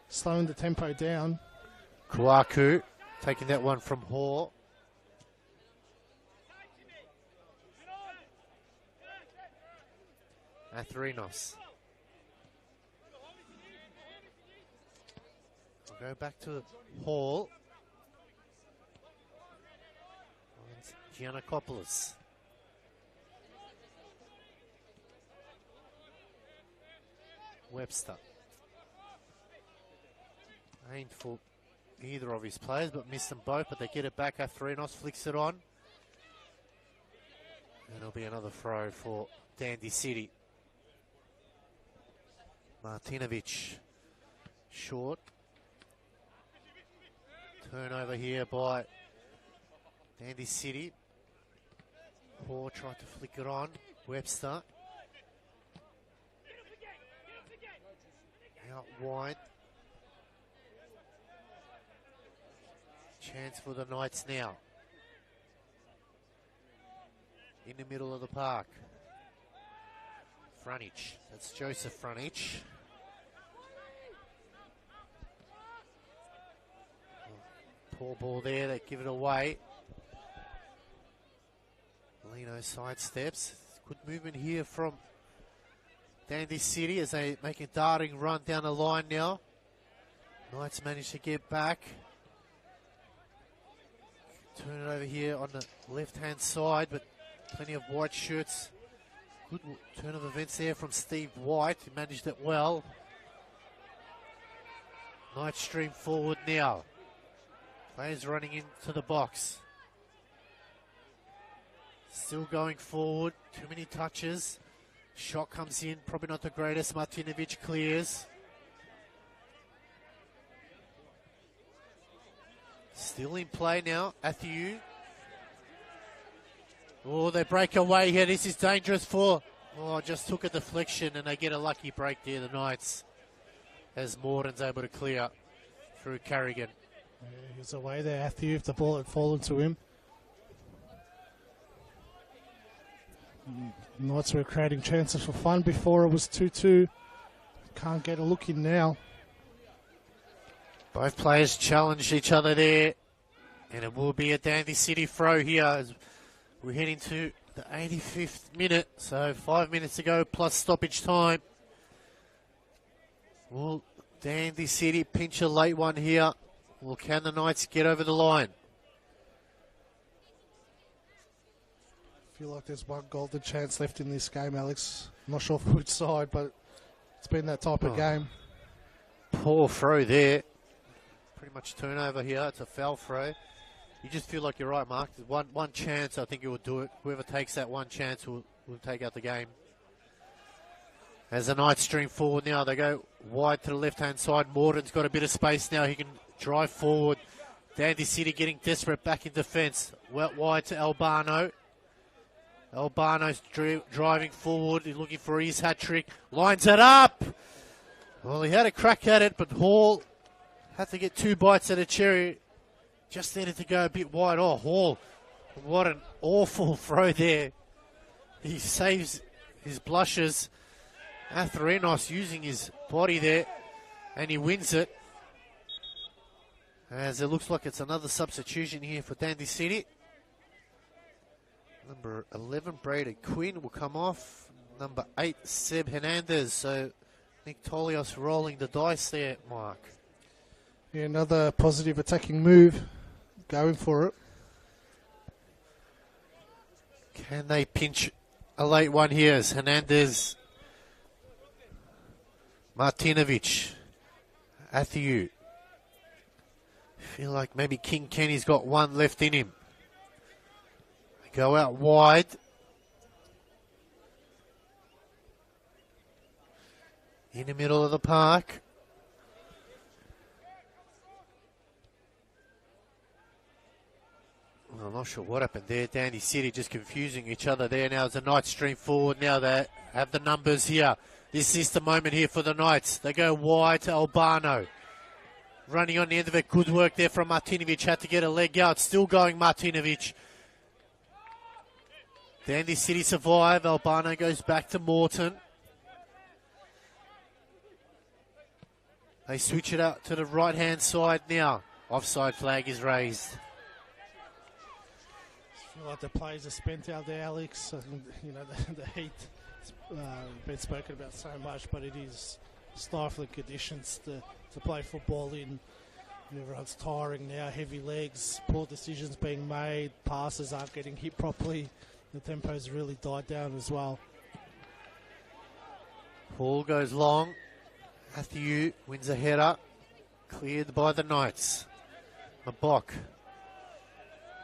slowing the tempo down. Kwaku taking that one from Hall. Atherinos. We'll go back to Hall. Giannakopoulos. Webster. Aimed for either of his players, but missed them both, but they get it back. Atherinos flicks it on. And it'll be another throw for Dandy City. Martinovic short. Turnover here by Dandy City. Hall tried to flick it on. Webster. Out wide. Chance for the Knights now. In the middle of the park. Frunich. That's Joseph Frunich. Poor ball there. They give it away. Lino sidesteps. Good movement here from Dandy City as they make a darting run down the line now. Knights manage to get back. Turn it over here on the left-hand side, but plenty of white shirts. Good turn of events there from Steve White. He managed it well. Knights stream forward now. Players running into the box. Still going forward. Too many touches. Shot comes in. Probably not the greatest. Martinovic clears. Still in play now. Athiu. Oh, they break away here. This is dangerous for... Oh, just took a deflection and they get a lucky break there, the Knights. As Morden's able to clear through Carrigan. Yeah, he was away there, Athiu, if the ball had fallen to him. Knights were creating chances for fun before it was 2-2. Can't get a look in now. Both players challenge each other there. And it will be a Dandy City throw here as we're heading to the 85th minute. So 5 minutes to go plus stoppage time. Will Dandy City pinch a late one here? Well, can the Knights get over the line? I feel like there's one golden chance left in this game, Alex. I'm not sure for which side, but it's been that type of game. Poor throw there. Pretty much turnover here. It's a foul throw. You just feel like you're right, Mark. There's one chance, I think it will do it. Whoever takes that one chance will take out the game. As the Knights stream forward now, they go wide to the left-hand side. Morden's got a bit of space now. He can drive forward. Dandy City getting desperate back in defence. Wide to Albano. Albano's driving forward. He's looking for his hat-trick. Lines it up. Well, he had a crack at it, but Hall had to get two bites at a cherry Just needed to go a bit wide. Oh, Hall, what an awful throw there. He saves his blushes. Atherinos using his body there, and he wins it. As it looks like it's another substitution here for Dandy City. Number 11, Brady Quinn, will come off. Number 8, Seb Hernandez. So Nick Tolios rolling the dice there, Mark. Yeah, another positive attacking move. Going for it. Can they pinch a late one here as Hernandez, Martinovic, Athiu. Feel like maybe King Kenny's got one left in him. Go out wide. In the middle of the park. Well, I'm not sure what happened there. Dandy City just confusing each other there. Now as the Knights stream forward. Now they have the numbers here. This is the moment here for the Knights. They go wide to Albano. Running on the end of it. Good work there from Martinovic. Had to get a leg out. Still going Martinovic. Dandy City survive. Albano goes back to Morton. They switch it out to the right-hand side now. Offside flag is raised. I feel like the players are spent out there, Alex. I think, you know, the heat been spoken about so much, but it is stifling conditions to play football in. Everyone's tiring now, heavy legs, poor decisions being made, passes aren't getting hit properly. The tempo's really died down as well. Ball goes long. Matthew wins a header. Cleared by the Knights. Mabok.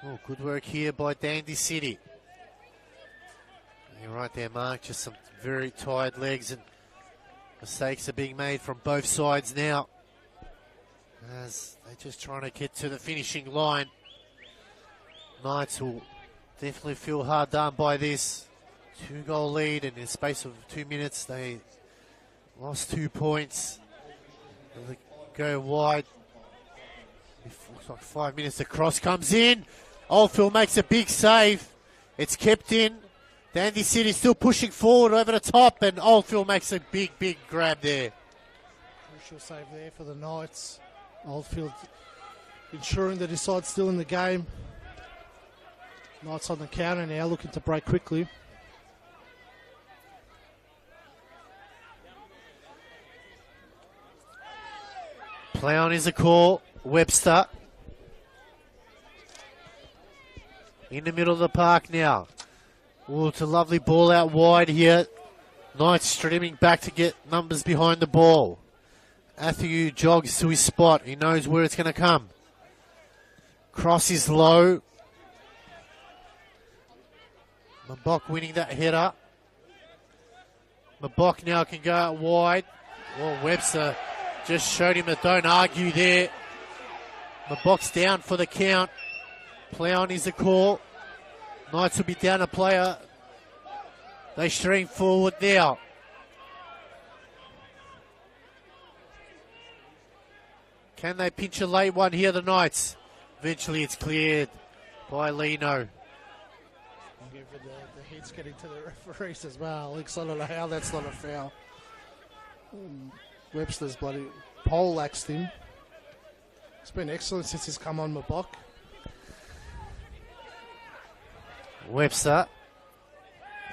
Oh, good work here by Dandy City. You're right there, Mark. Just some very tired legs, and mistakes are being made from both sides now, as they're just trying to get to the finishing line. Knights will definitely feel hard done by this. 2-goal lead, and in the space of 2 minutes, they lost 2 points. They go wide. It looks like 5 minutes. The cross comes in. Oldfield makes a big save. It's kept in. Dandy City still pushing forward over the top, and Oldfield makes a big grab there. Crucial save there for the Knights. Oldfield ensuring that his side's still in the game. Knights on the counter now, looking to break quickly. Play on is a call. Webster. In the middle of the park now. Oh, it's a lovely ball out wide here. Knights streaming back to get numbers behind the ball. Athiu jogs to his spot. He knows where it's going to come. Cross is low. Mabok winning that header. Mabok now can go out wide. Well, Webster just showed him that don't argue there. Mabok's down for the count. Play on is the call. Knights will be down a player. They stream forward now. Can they pinch a late one here, the Knights? Eventually it's cleared by Lino. The heat's getting to the referees as well. Alex, I don't know how that's not a foul. Webster's bloody poleaxed him. It's been excellent since he's come on Mabok. Webster.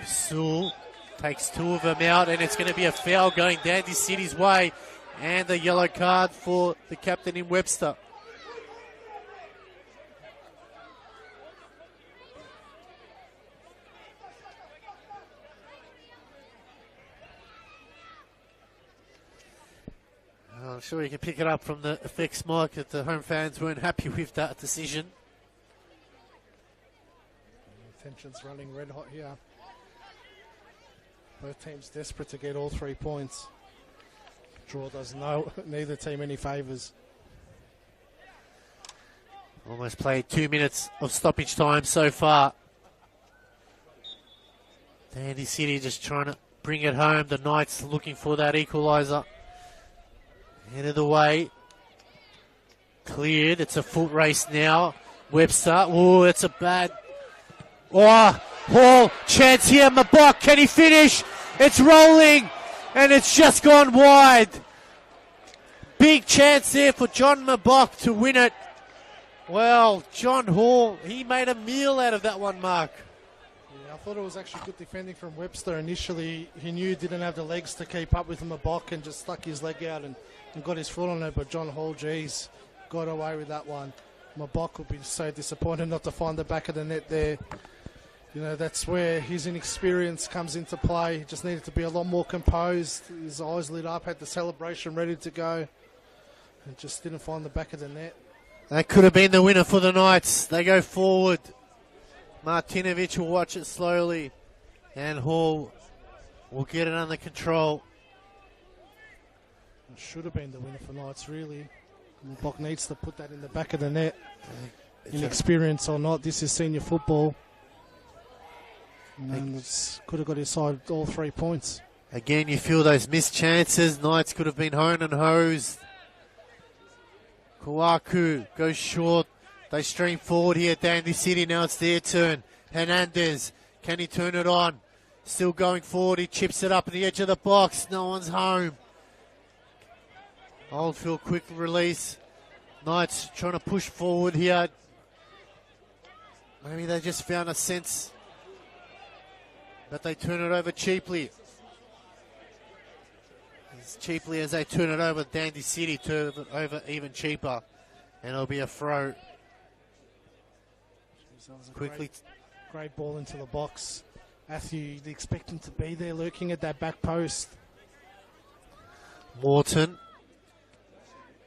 Sewell takes 2 of them out, and it's going to be a foul going Dandy City's way, and a yellow card for the captain in Webster. I'm sure you can pick it up from the effects, Mike, that the home fans weren't happy with that decision. Tension's running red hot here. Both teams desperate to get all 3 points. Draw does neither team any favours. Almost played 2 minutes of stoppage time so far. Dandy City just trying to bring it home. The Knights looking for that equaliser. Head of the way. Cleared. It's a foot race now. Webster. Oh, it's a bad. Oh, Hall. Chance here. Mabok. Can he finish? It's rolling. And it's just gone wide. Big chance there for John Mabok to win it. Well, John Hall, he made a meal out of that one, Mark. Yeah, I thought it was actually good defending from Webster. Initially, he knew he didn't have the legs to keep up with Mabok and just stuck his leg out and got his foot on it. But John Hall, geez, got away with that one. Mabok will be so disappointed not to find the back of the net there. You know, that's where his inexperience comes into play. He just needed to be a lot more composed. His eyes lit up, had the celebration ready to go. And just didn't find the back of the net. That could have been the winner for the Knights. They go forward. Martinovic will watch it slowly. And Hall will get it under control. It should have been the winner for Knights, really. Mabok needs to put that in the back of the net. Inexperience or not, this is senior football. And it could have got his side all 3 points. Again, you feel those missed chances. Knights could have been honed and hosed. Kawaku goes short. They stream forward here at Dandy City. Now it's their turn. Hernandez, can he turn it on? Still going forward. He chips it up at the edge of the box. No one's home. Oldfield quick release. Knights trying to push forward here. Maybe they just found a sense that they turn it over cheaply. As cheaply as they turn it over, Dandy City turn it over even cheaper. And it'll be a throw. Quickly. Great ball into the box. Matthew, you'd expect him to be there lurking at that back post. Morton.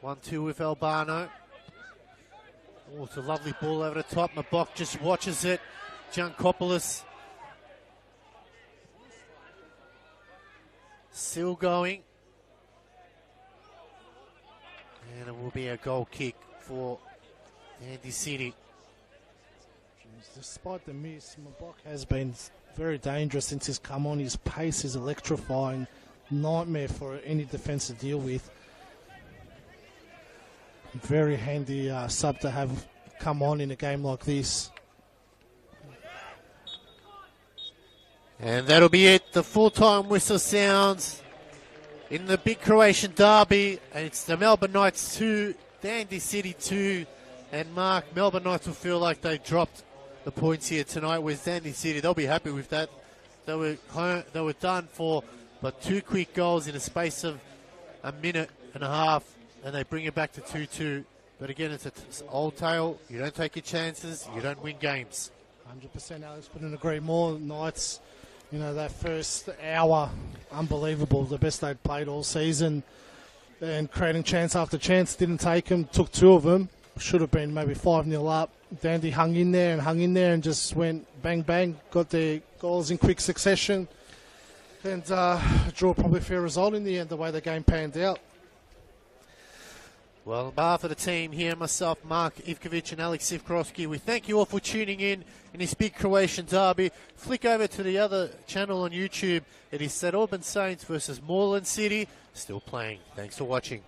1-2 with Albano. Oh, it's a lovely ball over the top. Mabok just watches it. Giancopoulos still going. And it will be a goal kick for Dandy City. Despite the miss, Mabok has been very dangerous since he's come on. His pace is electrifying. Nightmare for any defence to deal with. Very handy sub to have come on in a game like this. And that'll be it. The full-time whistle sounds in the big Croatian derby. And it's the Melbourne Knights 2, Dandy City 2. And Mark, Melbourne Knights will feel like they dropped the points here tonight with Dandy City. They'll be happy with that. They were done for, but 2 quick goals in a space of a minute and a half, and they bring it back to 2-2. But again, it's an old tale. You don't take your chances. You don't win games. 100%, Alex. Couldn't agree more. Knights, you know, that first hour, unbelievable. The best they'd played all season. And creating chance after chance. Didn't take them. Took 2 of them. Should have been maybe 5-0 up. Dandy hung in there and just went bang, bang. Got their goals in quick succession. And draw probably a fair result in the end, the way the game panned out. Well, on behalf of the team here, myself, Mark Ivkovic and Alex Sivkowski, we thank you all for tuning in this big Croatian derby. Flick over to the other channel on YouTube. It is St Albans Saints versus Moreland City. Still playing. Thanks for watching.